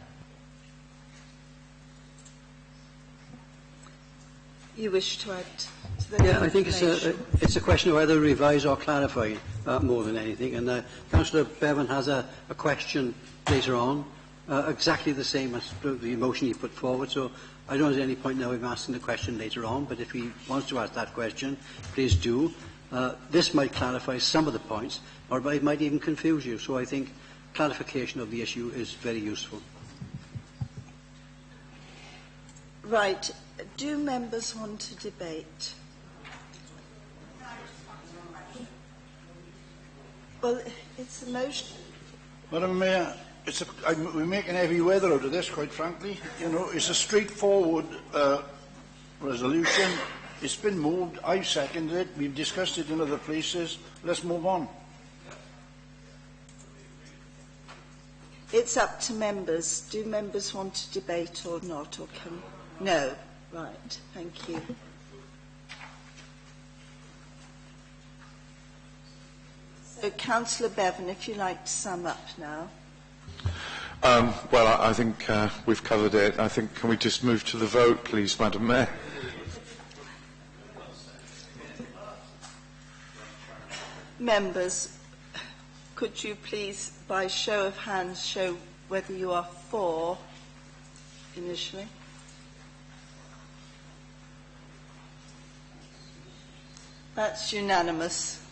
[SPEAKER 1] You wish to add to that?
[SPEAKER 21] Yeah, I think it's a question of whether revise or clarify more than anything. And Councillor Bevan has a question later on, exactly the same as the motion he put forward. So I don't see any point now in asking the question later on, but if he wants to ask that question, please do. This might clarify some of the points, or it might even confuse you. So I think clarification of the issue is very useful.
[SPEAKER 1] Right. Do members want to debate? Well, it's a motion.
[SPEAKER 6] Madam Mayor, we're making heavy weather out of this, quite frankly. You know, it's a straightforward resolution. It's been moved. I've seconded it. We've discussed it in other places. Let's move on.
[SPEAKER 1] It's up to members. Do members want to debate or not? Or can... No. Right. Thank you. So, Councillor Bevan, if you'd like to sum up now.
[SPEAKER 19] Well, I think we've covered it. I think, can we just move to the vote, please, Madam Mayor?
[SPEAKER 1] Members, could you please, by show of hands, show whether you are for initially? That's unanimous.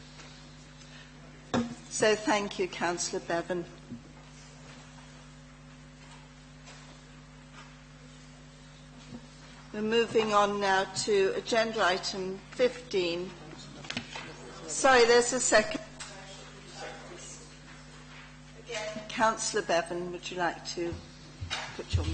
[SPEAKER 1] So thank you, Councillor Bevan. We're moving on now to agenda item 15. Sorry, there's a second. Again, Councillor Bevan, would you like to put your...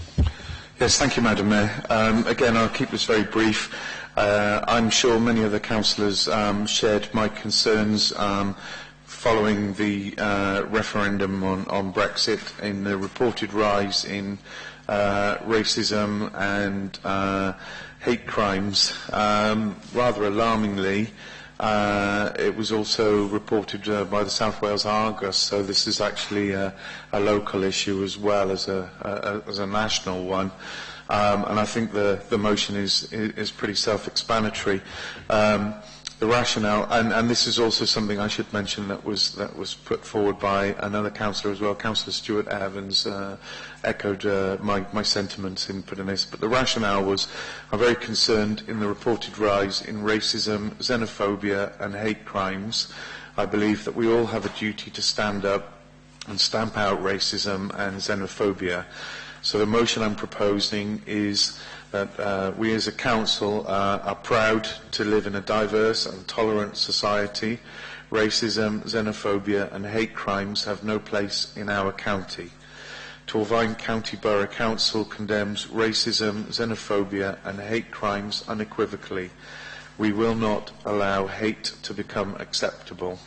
[SPEAKER 19] Yes, thank you, Madam Mayor. Again, I'll keep this very brief. I'm sure many other councillors shared my concerns following the referendum on Brexit, in the reported rise in racism and hate crimes. Rather alarmingly, it was also reported by the South Wales Argus, so this is actually a local issue as well as a national one. And I think the motion is pretty self-explanatory. The rationale, and this is also something I should mention that was put forward by another councillor as well. Councillor Stuart Evans echoed my sentiments in putting this. But the rationale was, I'm very concerned in the reported rise in racism, xenophobia and hate crimes. I believe that we all have a duty to stand up and stamp out racism and xenophobia. So the motion I'm proposing is that we as a council are proud to live in a diverse and tolerant society. Racism, xenophobia and hate crimes have no place in our county. Torfaen County Borough Council condemns racism, xenophobia and hate crimes unequivocally. We will not allow hate to become acceptable.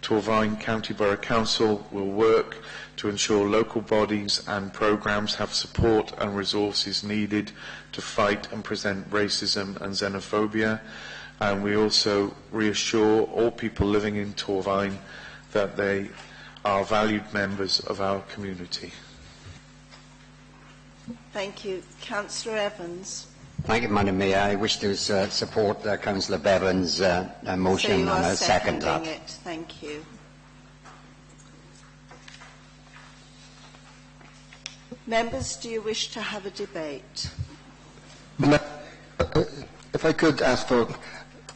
[SPEAKER 19] Torfaen County Borough Council will work to ensure local bodies and programmes have support and resources needed to fight and present racism and xenophobia, and we also reassure all people living in Torfaen that they are valued members of our community.
[SPEAKER 1] Thank you. Councillor Evans.
[SPEAKER 13] Thank you, Madam Mayor. I wish to support Councillor Bevan's motion,
[SPEAKER 1] so
[SPEAKER 13] and I second that.
[SPEAKER 1] It. Thank you. Members, do you wish to have a debate?
[SPEAKER 2] If I could ask for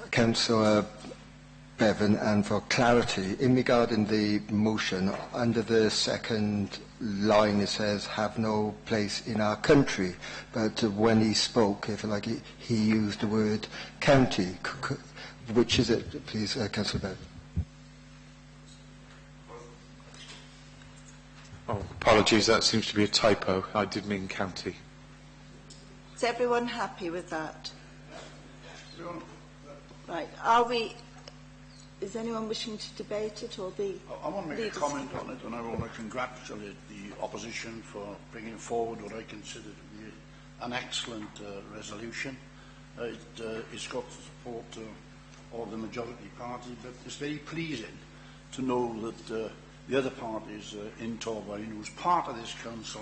[SPEAKER 2] Councillor Bevan and for clarity in regarding the motion, under the second line it says have no place in our country, but when he spoke, if you like, he used the word county. Which is it, please, Councillor Bevan?
[SPEAKER 19] Oh, apologies, that seems to be a typo. I did mean county.
[SPEAKER 1] Is everyone happy with that? Right. Is anyone wishing to debate it, or the
[SPEAKER 6] I want to make a comment on it, and I want to congratulate the opposition for bringing forward what I consider to be an excellent resolution. It's got the support of the majority party, but it's very pleasing to know that the other parties in Torfaen, who's part of this council,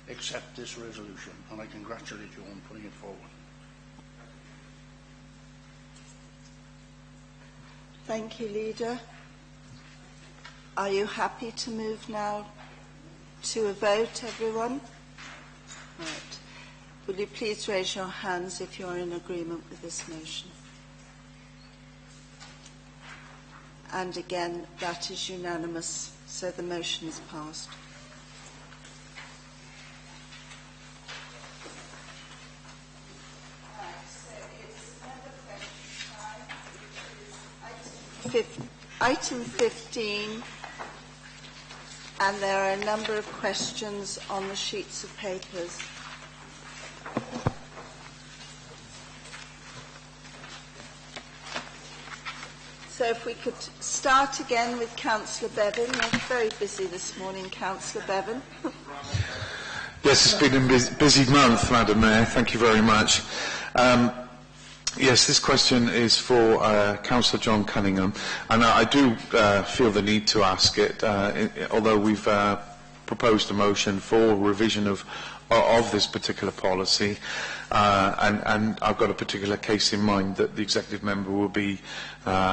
[SPEAKER 6] accept this resolution, and I congratulate you on putting it forward.
[SPEAKER 1] Thank you, Leader. Are you happy to move now to a vote, everyone? Right. Will you please raise your hands if you're in agreement with this motion? And again, that is unanimous, so the motion is passed. Item 15, and there are a number of questions on the sheets of papers. So if we could start again with Councillor Bevan. You're very busy this morning, Councillor Bevan.
[SPEAKER 19] Yes, it's been a busy month, Madam Mayor. Thank you very much. Yes, this question is for Councillor John Cunningham, and I do feel the need to ask it, although we've proposed a motion for revision of this particular policy, and I've got a particular case in mind that the executive member will be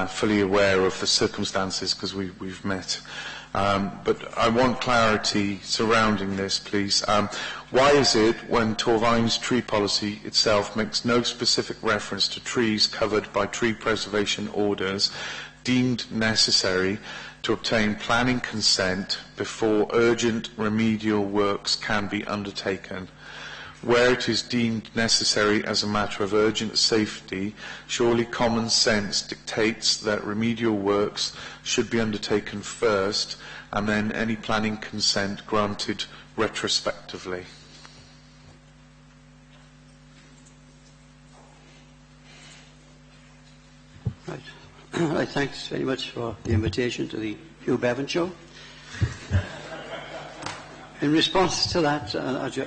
[SPEAKER 19] fully aware of the circumstances because we've met. But I want clarity surrounding this, please. Why is it when Torfaen's tree policy itself makes no specific reference to trees covered by tree preservation orders deemed necessary to obtain planning consent before urgent remedial works can be undertaken? Where it is deemed necessary as a matter of urgent safety, surely common sense dictates that remedial works should be undertaken first and then any planning consent granted retrospectively.
[SPEAKER 21] Right. Thanks very much for the invitation to the Hugh Bevan Show. In response to that,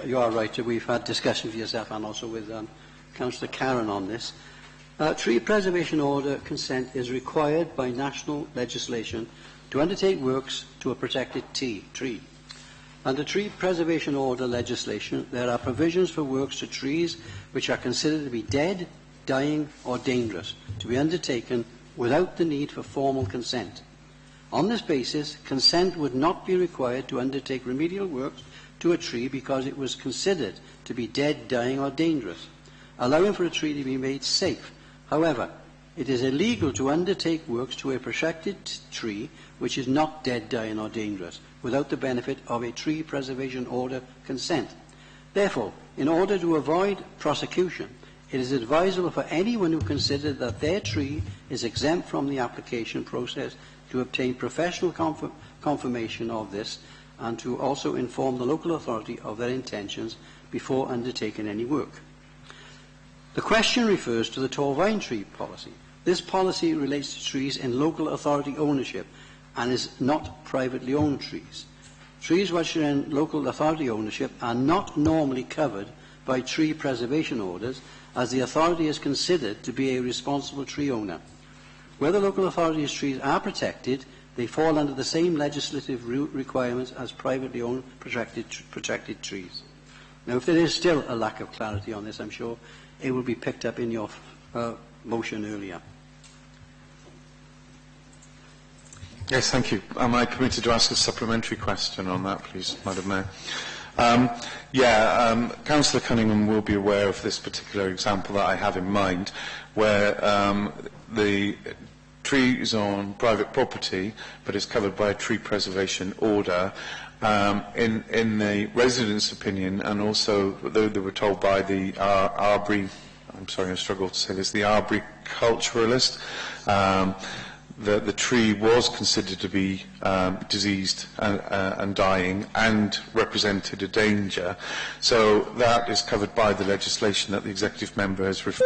[SPEAKER 21] you are right, we've had discussion with yourself and also with Councillor Karen on this. Tree preservation order consent is required by national legislation to undertake works to a protected tree. Under tree preservation order legislation, there are provisions for works to trees which are considered to be dead, dying or dangerous to be undertaken without the need for formal consent. On this basis, consent would not be required to undertake remedial works to a tree because it was considered to be dead, dying or dangerous, allowing for a tree to be made safe. However, it is illegal to undertake works to a protected tree which is not dead, dying or dangerous without the benefit of a tree preservation order consent. Therefore, in order to avoid prosecution, it is advisable for anyone who considers that their tree is exempt from the application process to obtain professional confirmation of this and to also inform the local authority of their intentions before undertaking any work. The question refers to the tall vine tree policy. This policy relates to trees in local authority ownership and is not privately owned trees. Trees which are in local authority ownership are not normally covered by tree preservation orders as the authority is considered to be a responsible tree owner. Where the local authority's trees are protected, they fall under the same legislative requirements as privately owned protected trees. Now, if there is still a lack of clarity on this, I'm sure it will be picked up in your motion earlier.
[SPEAKER 19] Yes, thank you. Am I permitted to ask a supplementary question on that, please, Madam Mayor? Councillor Cunningham will be aware of this particular example that I have in mind, where the tree is on private property, but is covered by a tree preservation order. In the residents' opinion, and also they were told by the I'm sorry, I struggle to say this, the arboriculturalist, that the tree was considered to be diseased and dying and represented a danger. So that is covered by the legislation that the executive member has referred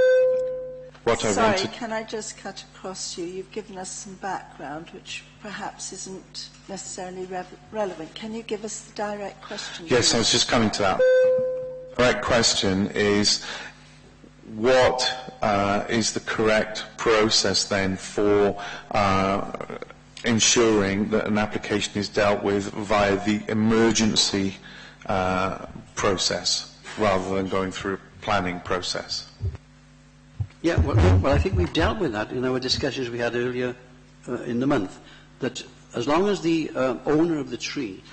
[SPEAKER 19] to.
[SPEAKER 1] Sorry, can I just cut across you? You've given us some background which perhaps isn't necessarily relevant. Can you give us the direct question?
[SPEAKER 19] Yes, I was just coming to that. The direct question is, what is the correct process then for ensuring that an application is dealt with via the emergency process rather than going through a planning process?
[SPEAKER 21] Yeah, well, I think we've dealt with that in our discussions we had earlier in the month, that as long as the owner of the tree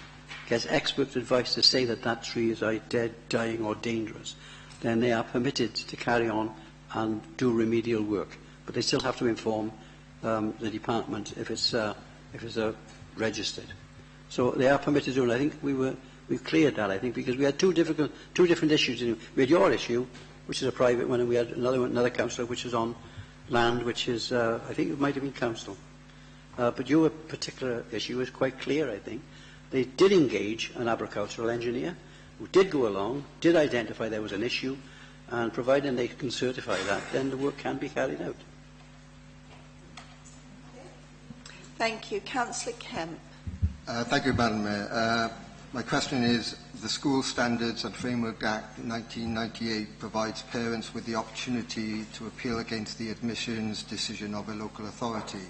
[SPEAKER 21] gets expert advice to say that that tree is dead, dying or dangerous, then they are permitted to carry on and do remedial work. But they still have to inform the department if it's registered. So they are permitted to do it. I think we've cleared that, I think, because we had two different issues. We had your issue, which is a private one, and we had another councillor which is on land, which is, I think it might have been council. But your particular issue is quite clear, I think. They did engage an agricultural engineer who did go along, did identify there was an issue, and provided they can certify that, then the work can be carried out.
[SPEAKER 1] Thank you. Councillor Kemp.
[SPEAKER 2] Thank you, Madam Mayor. My question is, the School Standards and Framework Act 1998 provides parents with the opportunity to appeal against the admissions decision of a local authority.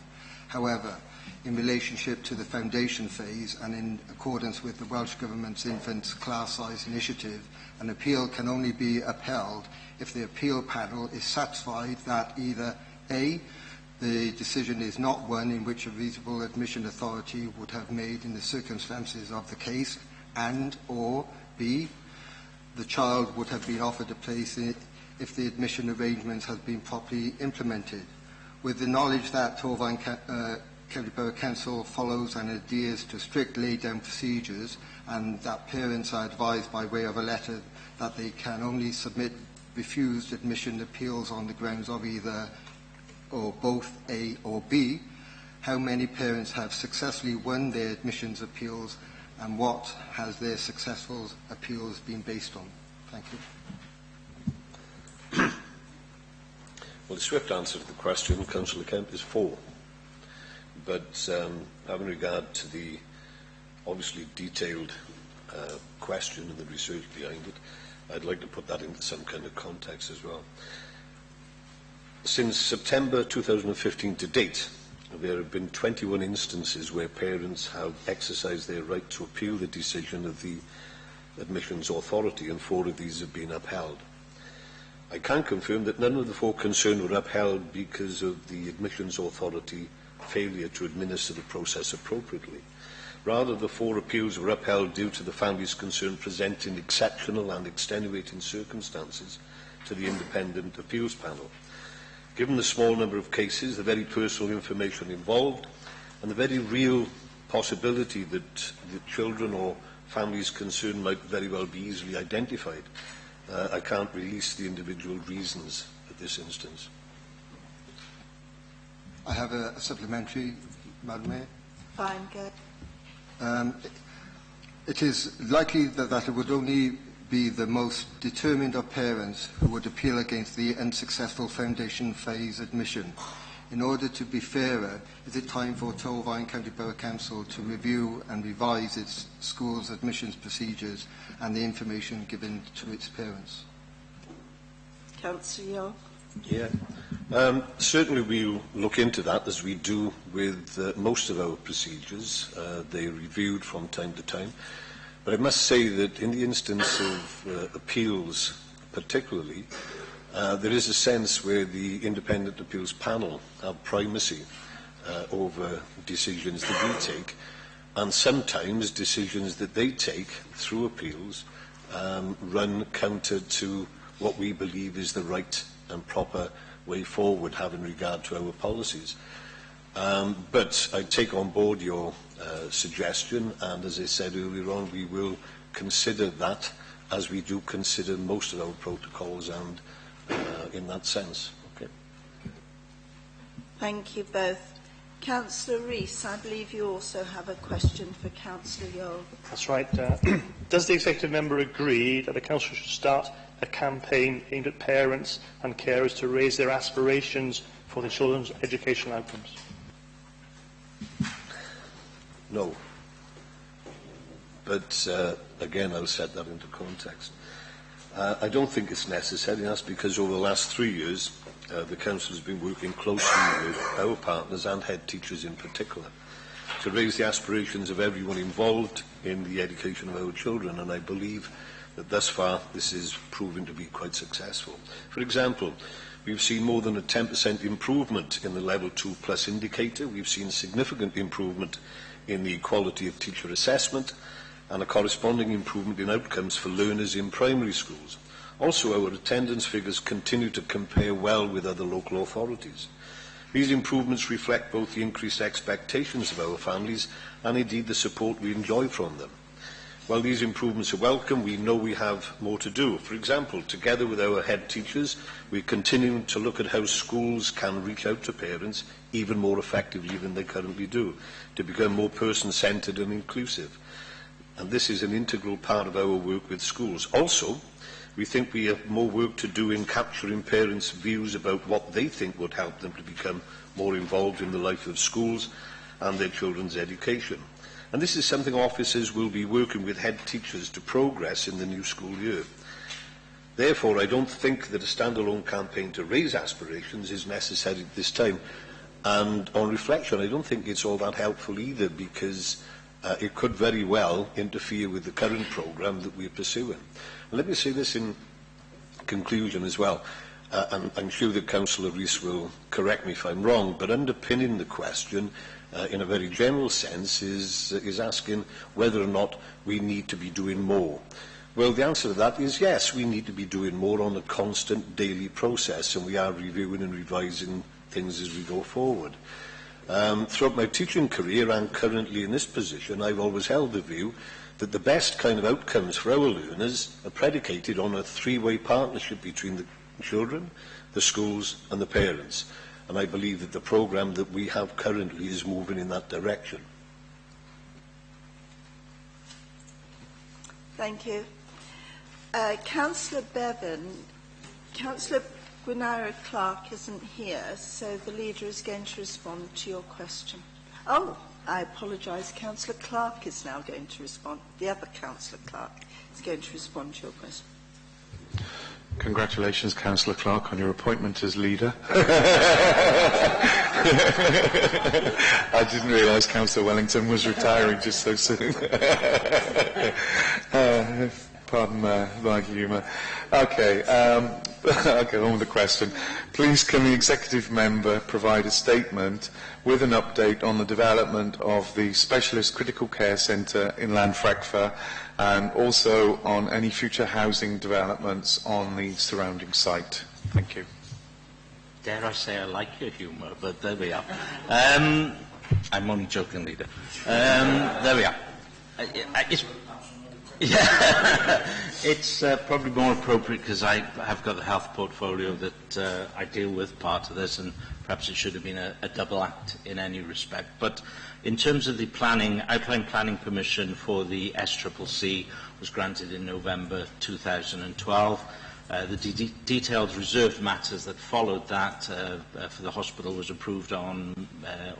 [SPEAKER 2] However, in relationship to the foundation phase and in accordance with the Welsh Government's infant class size initiative, an appeal can only be upheld if the appeal panel is satisfied that either A, the decision is not one in which a reasonable admission authority would have made in the circumstances of the case, and or B, the child would have been offered a place if the admission arrangements had been properly implemented. With the knowledge that Torfaen County Borough Council follows and adheres to strict laid-down procedures, and that parents are advised by way of a letter that they can only submit refused admission appeals on the grounds of either or both A or B, how many parents have successfully won their admissions appeals, and what has their successful appeals been based on? Thank you.
[SPEAKER 3] Well, the swift answer to the question, Councillor Kemp, is 4. but having regard to the obviously detailed question and the research behind it, I'd like to put that into some kind of context as well. Since September 2015 to date, there have been 21 instances where parents have exercised their right to appeal the decision of the admissions authority, and 4 of these have been upheld. I can confirm that none of the 4 concerned were upheld because of the admissions authority failure to administer the process appropriately. Rather, the 4 appeals were upheld due to the families concerned presenting exceptional and extenuating circumstances to the independent appeals panel. Given the small number of cases, the very personal information involved, and the very real possibility that the children or families concerned might very well be easily identified, I can't release the individual reasons at this instance.
[SPEAKER 2] I have a supplementary, Madam Mayor.
[SPEAKER 1] Fine, go.
[SPEAKER 2] It is likely that it would only be the most determined of parents who would appeal against the unsuccessful foundation phase admission. In order to be fairer, is it time for Torfaen County Borough Council to review and revise its schools admissions procedures and the information given to its parents?
[SPEAKER 1] Councillor York.
[SPEAKER 3] Yeah. Certainly we'll look into that, as we do with most of our procedures. They're reviewed from time to time. But I must say that in the instance of appeals particularly, there is a sense where the Independent Appeals Panel have primacy over decisions that we take, and sometimes decisions that they take through appeals run counter to what we believe is the right and proper way forward, having regard to our policies. But I take on board your suggestion, and as I said earlier on, we will consider that as we do consider most of our protocols, and in that sense. Okay.
[SPEAKER 1] Thank you both. Councillor Rees, I believe you also have a question for Councillor Yole.
[SPEAKER 5] That's right. Does the executive member agree that the council should start a campaign aimed at parents and carers to raise their aspirations for their children's educational outcomes?
[SPEAKER 3] No. But again, I'll set that into context. I don't think it's necessary, and that's because over the last 3 years, the Council has been working closely with our partners and head teachers in particular to raise the aspirations of everyone involved in the education of our children, and I believe that thus far this is proven to be quite successful. For example, we've seen more than a 10% improvement in the Level 2 Plus indicator. We've seen significant improvement in the quality of teacher assessment and a corresponding improvement in outcomes for learners in primary schools. Also, our attendance figures continue to compare well with other local authorities. These improvements reflect both the increased expectations of our families and indeed the support we enjoy from them. While these improvements are welcome, we know we have more to do. For example, together with our head teachers, we're continuing to look at how schools can reach out to parents even more effectively than they currently do, to become more person-centred and inclusive. And this is an integral part of our work with schools. Also, we think we have more work to do in capturing parents' views about what they think would help them to become more involved in the life of schools and their children's education. And this is something officers will be working with head teachers to progress in the new school year. Therefore, I don't think that a standalone campaign to raise aspirations is necessary at this time. And on reflection, I don't think it's all that helpful either, because it could very well interfere with the current programme that we're pursuing. And let me say this in conclusion as well, and I'm sure that Councillor Rees will correct me if I'm wrong, but underpinning the question in a very general sense is asking whether or not we need to be doing more. Well, the answer to that is yes, we need to be doing more on a constant daily process, and we are reviewing and revising things as we go forward. Throughout my teaching career and currently in this position, I've always held the view that the best kind of outcomes for our learners are predicated on a three-way partnership between the children, the schools and the parents. And I believe that the programme that we have currently is moving in that direction.
[SPEAKER 1] Thank you. Councillor Bevan, Councillor Gwynaira Clark isn't here, so the leader is going to respond to your question. Oh, I apologise. Councillor Clark is now going to respond. The other Councillor Clark is going to respond to your question.
[SPEAKER 19] Congratulations, Councillor Clark, on your appointment as leader. I didn't realise Councillor Wellington was retiring just so soon. Pardon my humour. Okay, I'll get on with the question. Please, can the executive member provide a statement with an update on the development of the Specialist Critical Care Centre in Llanfracfa and also on any future housing developments on the surrounding site? Thank you.
[SPEAKER 15] Dare I say I like your humour, but there we are. I'm only joking, Leader. There we are. It's probably more appropriate because I have got the health portfolio that I deal with part of this, and perhaps it should have been a double act in any respect. But in terms of the outline planning permission for the SCCC was granted in November 2012. The detailed reserved matters that followed that for the hospital was approved on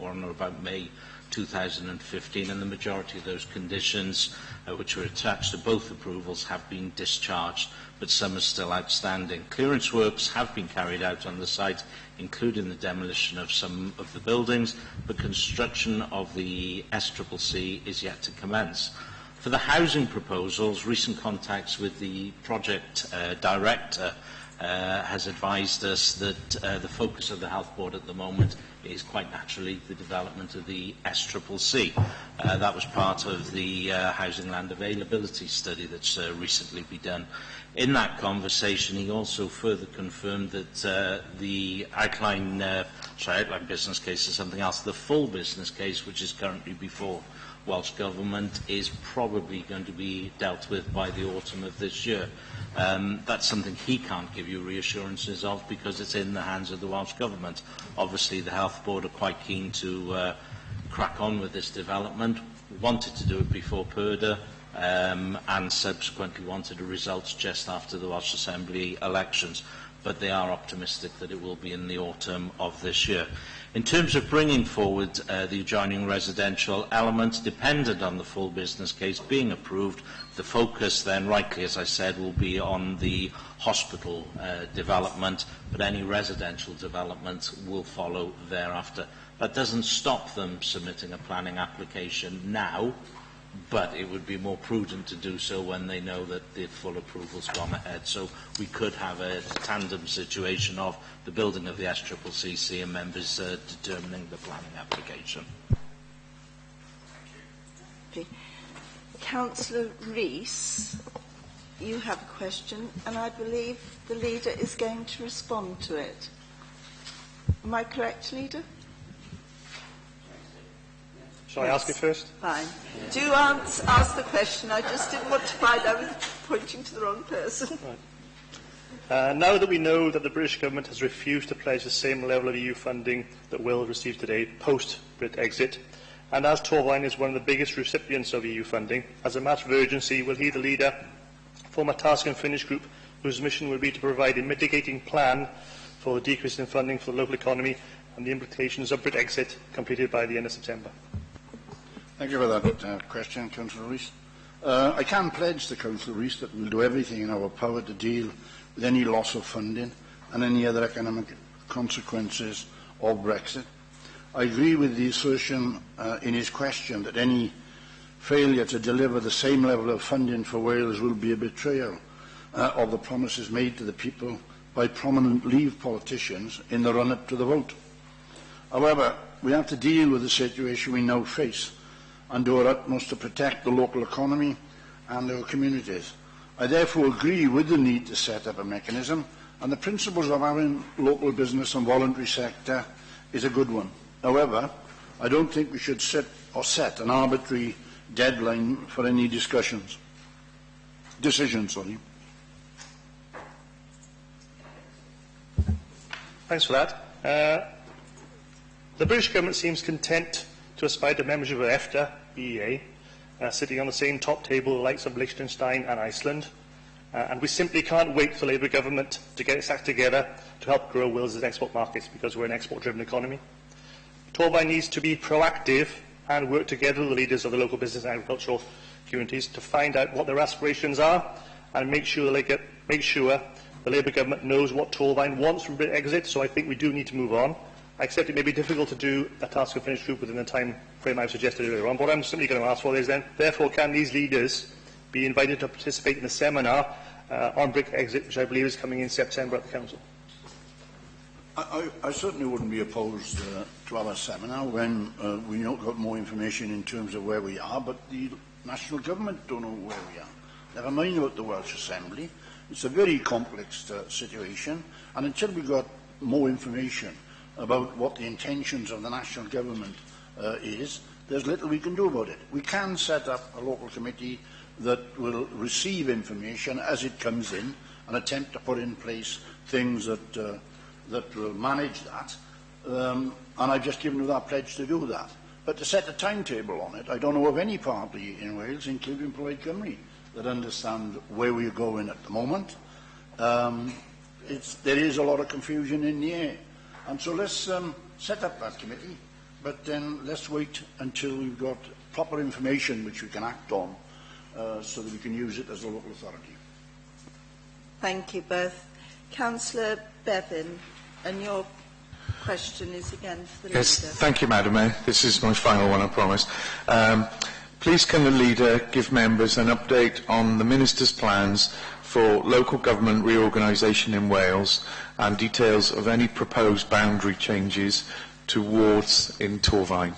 [SPEAKER 15] or about May 2015, and the majority of those conditions which were attached to both approvals have been discharged, but some are still outstanding. Clearance works have been carried out on the site, including the demolition of some of the buildings, but construction of the SCCC is yet to commence. For the housing proposals, recent contacts with the project director has advised us that the focus of the Health Board at the moment is quite naturally the development of the SCCC. That was part of the housing land availability study that's recently been done. In that conversation, he also further confirmed that the outline business case is something else. The full business case, which is currently before Welsh Government, is probably going to be dealt with by the autumn of this year. That's something he can't give you reassurances of because it's in the hands of the Welsh Government. Obviously, the Health Board are quite keen to crack on with this development, wanted to do it before Purda, and subsequently wanted the results just after the Welsh Assembly elections. But they are optimistic that it will be in the autumn of this year. In terms of bringing forward the adjoining residential elements, dependent on the full business case being approved, the focus then, rightly as I said, will be on the hospital development, but any residential development will follow thereafter. That doesn't stop them submitting a planning application now, but it would be more prudent to do so when they know that the full approval's gone ahead. So we could have a tandem situation of the building of the SCCC and members determining the planning application.
[SPEAKER 1] Okay. Councillor Rees, you have a question, and I believe the leader is going to respond to it. Am I correct, Leader?
[SPEAKER 5] Shall I ask it first?
[SPEAKER 1] Fine. Do ask the question. I just didn't want to find I was pointing to the wrong person.
[SPEAKER 5] Right. Now that we know that the British Government has refused to pledge the same level of EU funding that Wales received today post-Brit exit, and as Torfaen is one of the biggest recipients of EU funding, as a matter of urgency, will he, the leader, form a task and finish group whose mission will be to provide a mitigating plan for the decrease in funding for the local economy and the implications of Brit exit completed by the end of September?
[SPEAKER 6] Thank you for that question, Councillor Rees. I can pledge to Councillor Rees that we'll do everything in our power to deal with any loss of funding and any other economic consequences of Brexit. I agree with the assertion in his question that any failure to deliver the same level of funding for Wales will be a betrayal of the promises made to the people by prominent Leave politicians in the run-up to the vote. However, we have to deal with the situation we now face and do our utmost to protect the local economy and our communities. I therefore agree with the need to set up a mechanism, and the principles of having local business and voluntary sector is a good one. However, I don't think we should set an arbitrary deadline for any decisions.
[SPEAKER 5] Thanks for that. The British Government seems content to aspire to membership of EFTA, EEA, sitting on the same top table with the likes of Liechtenstein and Iceland. And we simply can't wait for the Labour Government to get its act together to help grow Wales' export markets, because we're an export-driven economy. Torfaen needs to be proactive and work together with the leaders of the local business and agricultural communities to find out what their aspirations are and make sure the Labour government knows what Torfaen wants from Brexit. So I think we do need to move on. I accept it may be difficult to do a task and finish group within the time frame I've suggested earlier on. What I'm simply going to ask for is then, therefore, can these leaders be invited to participate in the seminar on Brexit, which I believe is coming in September at the Council?
[SPEAKER 6] I certainly wouldn't be opposed to have a seminar when we got more information in terms of where we are, but the national government don't know where we are. Never mind about the Welsh Assembly. It's a very complex situation, and until we got more information about what the intentions of the national government is, there's little we can do about it. We can set up a local committee that will receive information as it comes in and attempt to put in place things that will manage that, and I've just given you that pledge to do that. But to set a timetable on it, I don't know of any party in Wales, including Plaid Cymru, that understand where we're going at the moment. There is a lot of confusion in the air. And so let's set up that committee, but then let's wait until we've got proper information which we can act on so that we can use it as a local authority.
[SPEAKER 1] Thank you both. Councillor Bevan, and your question is again for the
[SPEAKER 19] Yes,
[SPEAKER 1] leader.
[SPEAKER 19] thank you, Madam Mayor. This is my final one, I promise. Please can the leader give members an update on the Minister's plans for local government reorganisation in Wales and details of any proposed boundary changes to wards in Torfaen?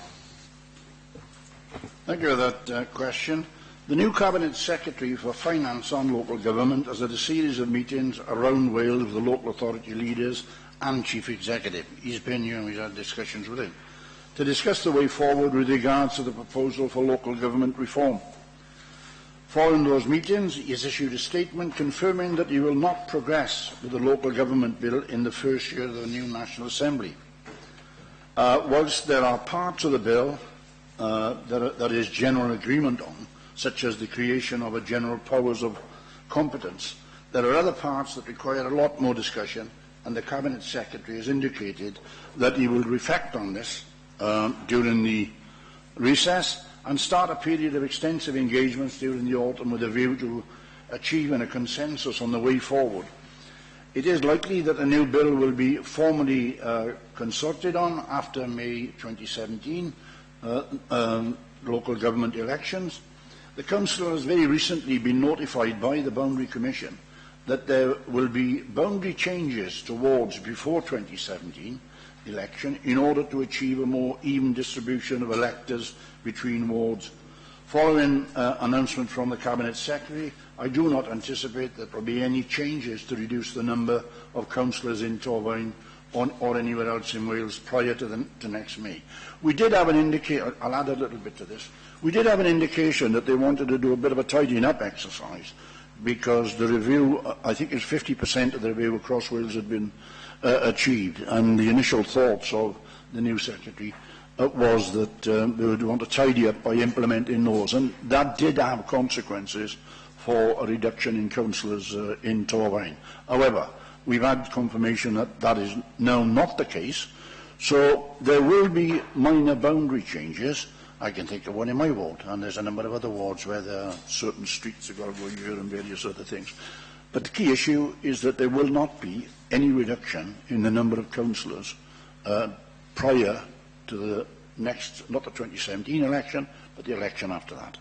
[SPEAKER 6] Thank you for that question. The new Cabinet Secretary for Finance and Local Government has had a series of meetings around Wales with the local authority leaders and Chief Executive. He's been here and we've had discussions with him to discuss the way forward with regards to the proposal for local government reform. Following those meetings, he has issued a statement confirming that he will not progress with the local government bill in the first year of the new National Assembly. Whilst there are parts of the bill that is general agreement on, such as the creation of a general powers of competence, there are other parts that require a lot more discussion, and the Cabinet Secretary has indicated that he will reflect on this during the recess and start a period of extensive engagements during the autumn with a view to achieving a consensus on the way forward. It is likely that a new bill will be formally consulted on after May 2017 local government elections. The Council has very recently been notified by the Boundary Commission that there will be boundary changes to wards before 2017 election in order to achieve a more even distribution of electors between wards. Following announcement from the Cabinet Secretary, I do not anticipate that there will be any changes to reduce the number of councillors in Torfaen or anywhere else in Wales prior to next May. We did have an indication, I'll add a little bit to this, we did have an indication that they wanted to do a bit of a tidying up exercise because the review, I think it's 50% of the review across Wales had been achieved, and the initial thoughts of the new Secretary was that they would want to tidy up by implementing those, and that did have consequences for a reduction in councillors in Torfaen. However, we've had confirmation that that is now not the case, so there will be minor boundary changes. I can think of one in my ward, and there's a number of other wards where there are certain streets that got to go here and various other things. But the key issue is that there will not be any reduction in the number of councillors prior to the next, not the 2017 election, but the election after that.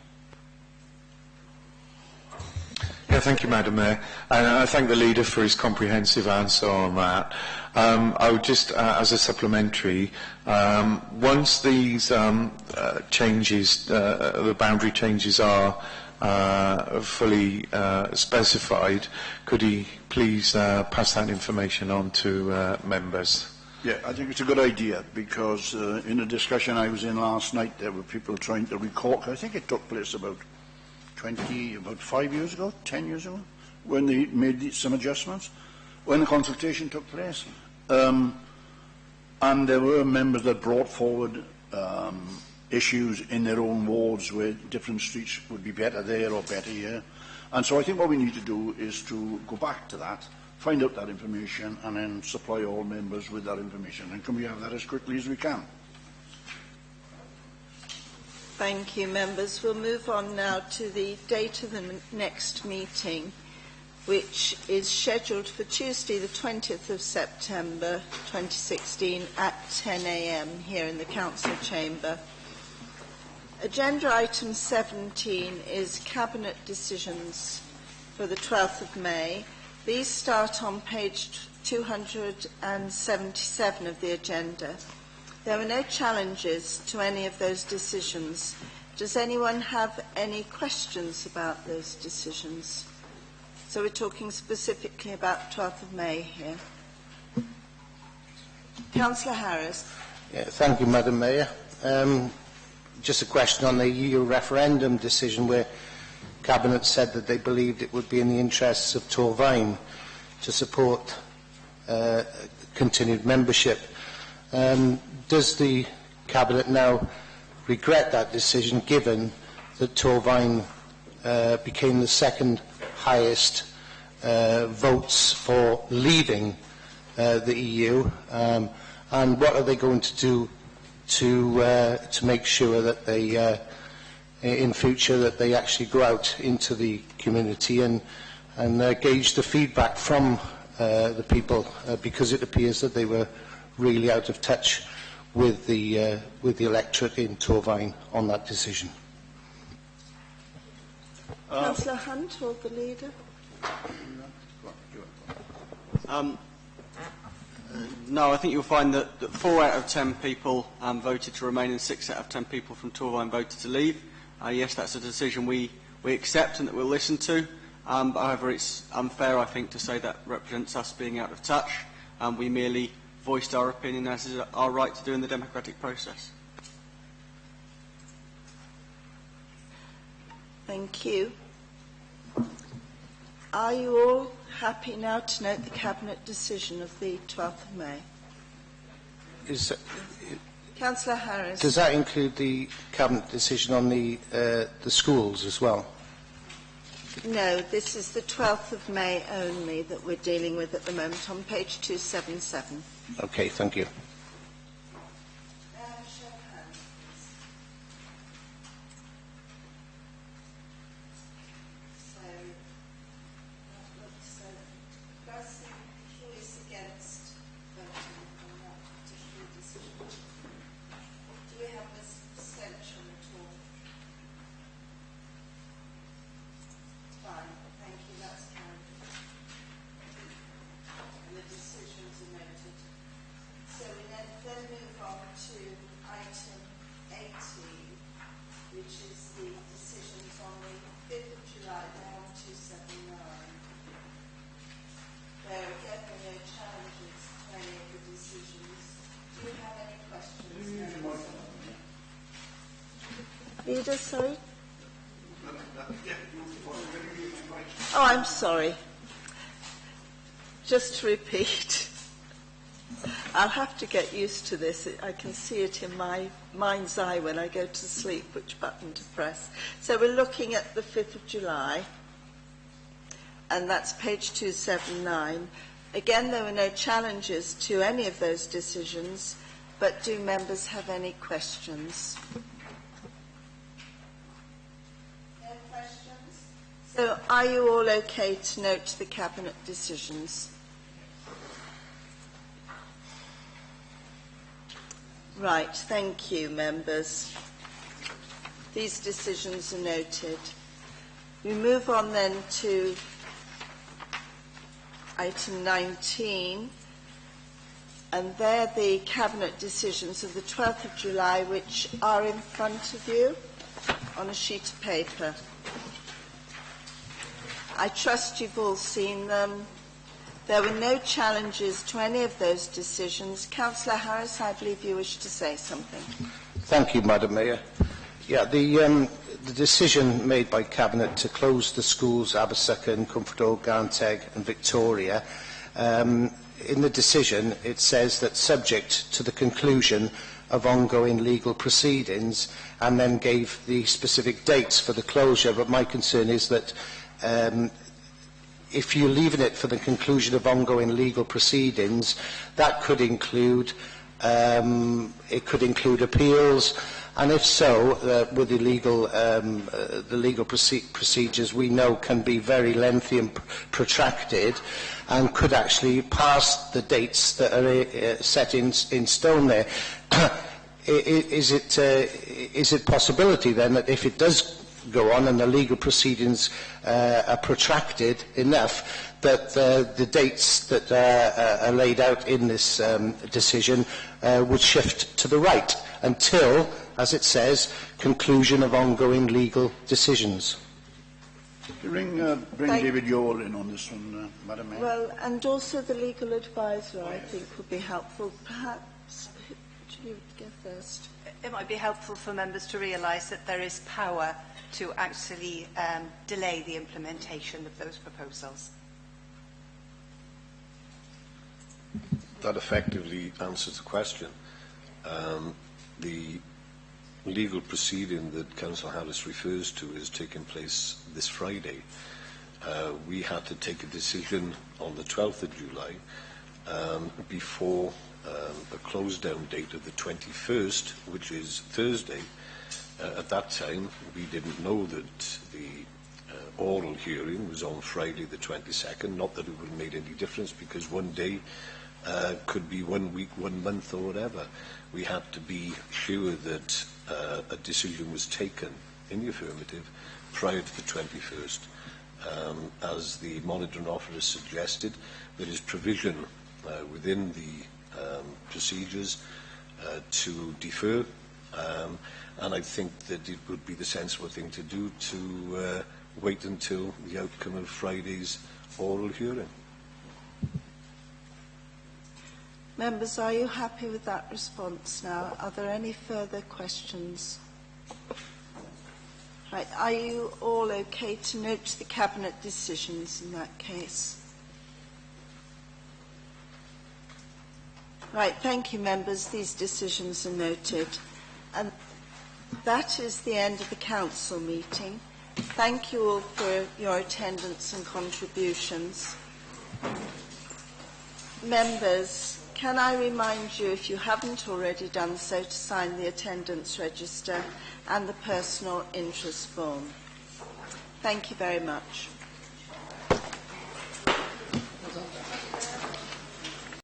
[SPEAKER 19] Yeah, thank you, Madam Mayor. And I thank the leader for his comprehensive answer on that. I would just, as a supplementary, once these changes, the boundary changes are fully specified, could he please pass that information on to members?
[SPEAKER 6] Yeah, I think it's a good idea because in a discussion I was in last night, there were people trying to recall. I think it took place about 5 years ago, 10 years ago, when they made some adjustments, when the consultation took place. And there were members that brought forward issues in their own wards where different streets would be better there or better here. And so I think what we need to do is to go back to that, find out that information, and then supply all members with that information. And can we have that as quickly as we can?
[SPEAKER 1] Thank you, members. We'll move on now to the date of the next meeting, which is scheduled for Tuesday, the 20th of September 2016 at 10 a.m. here in the Council Chamber. Agenda item 17 is Cabinet decisions for the 12th of May. These start on page 277 of the agenda. There were no challenges to any of those decisions. Does anyone have any questions about those decisions? So we're talking specifically about 12th of May here. Councillor Harris.
[SPEAKER 8] Yeah, thank you, Madam Mayor. Just a question on the EU referendum decision where Cabinet said that they believed it would be in the interests of Torfaen to support continued membership. Does the Cabinet now regret that decision, given that Torfaen became the second highest votes for leaving the EU, and what are they going to do to make sure that they, in future, that they actually go out into the community and gauge the feedback from the people, because it appears that they were really out of touch with the electorate in Torfaen on that decision.
[SPEAKER 1] Councillor Hunt, or the leader?
[SPEAKER 14] No, I think you'll find that 4 out of 10 people voted to remain and 6 out of 10 people from Torfaen voted to leave. Yes, that's a decision we accept and that we'll listen to. But however, it's unfair, I think, to say that represents us being out of touch. We merely voiced our opinion, as is our right to do in the democratic process.
[SPEAKER 1] Thank you. Are you all happy now to note the Cabinet decision of the 12th of May? Councillor Harris.
[SPEAKER 8] Does that include the Cabinet decision on the schools as well?
[SPEAKER 1] No, this is the 12th of May only that we're dealing with at the moment on page 277.
[SPEAKER 8] Okay, thank you.
[SPEAKER 1] Leader, sorry? Oh, I'm sorry. Just to repeat, I'll have to get used to this. I can see it in my mind's eye when I go to sleep, which button to press. So we're looking at the 5th of July, and that's page 279. Again, there were no challenges to any of those decisions, but do members have any questions? So, are you all okay to note the Cabinet decisions? Right, thank you, members. These decisions are noted. We move on then to item 19, and they're the Cabinet decisions of the 12th of July, which are in front of you on a sheet of paper. I trust you've all seen them. There were no challenges to any of those decisions. Councillor Harris, I believe you wish to say something.
[SPEAKER 8] Thank you, Madam Mayor. Yeah, the decision made by Cabinet to close the schools Abersychan, Cumfordale, Garnteg and Victoria, in the decision it says that subject to the conclusion of ongoing legal proceedings, and then gave the specific dates for the closure. But my concern is that if you're leaving it for the conclusion of ongoing legal proceedings, that could include It could include appeals, and if so, with the legal procedures we know can be very lengthy and protracted, and could actually pass the dates that are set in stone there. Is it possibility then that if it does go on and the legal proceedings are protracted enough, that the dates that are laid out in this decision would shift to the right until, as it says, conclusion of ongoing legal decisions?
[SPEAKER 6] Bring David Yole in on this one, Madam Mayor.
[SPEAKER 1] Well, and also the legal advisor, I think, would be helpful. Perhaps, should you go first?
[SPEAKER 4] It might be helpful for members to realise that there is power to actually delay the implementation of those proposals.
[SPEAKER 3] That effectively answers the question. The legal proceeding that Councillor Harris refers to is taking place this Friday. We had to take a decision on the 12th of July before a close-down date of the 21st, which is Thursday. At that time, we didn't know that the oral hearing was on Friday the 22nd, not that it would have made any difference, because one day could be 1 week, 1 month, or whatever. We had to be sure that a decision was taken in the affirmative prior to the 21st. As the monitoring officer suggested, there is provision within the procedures to defer, and I think that it would be the sensible thing to do to wait until the outcome of Friday's oral hearing.
[SPEAKER 1] Members, are you happy with that response now? Are there any further questions? Right, are you all okay to note the Cabinet decisions in that case? Right, thank you, members. These decisions are noted. And that is the end of the Council meeting. Thank you all for your attendance and contributions. Members, can I remind you, if you haven't already done so, to sign the attendance register and the personal interest form. Thank you very much.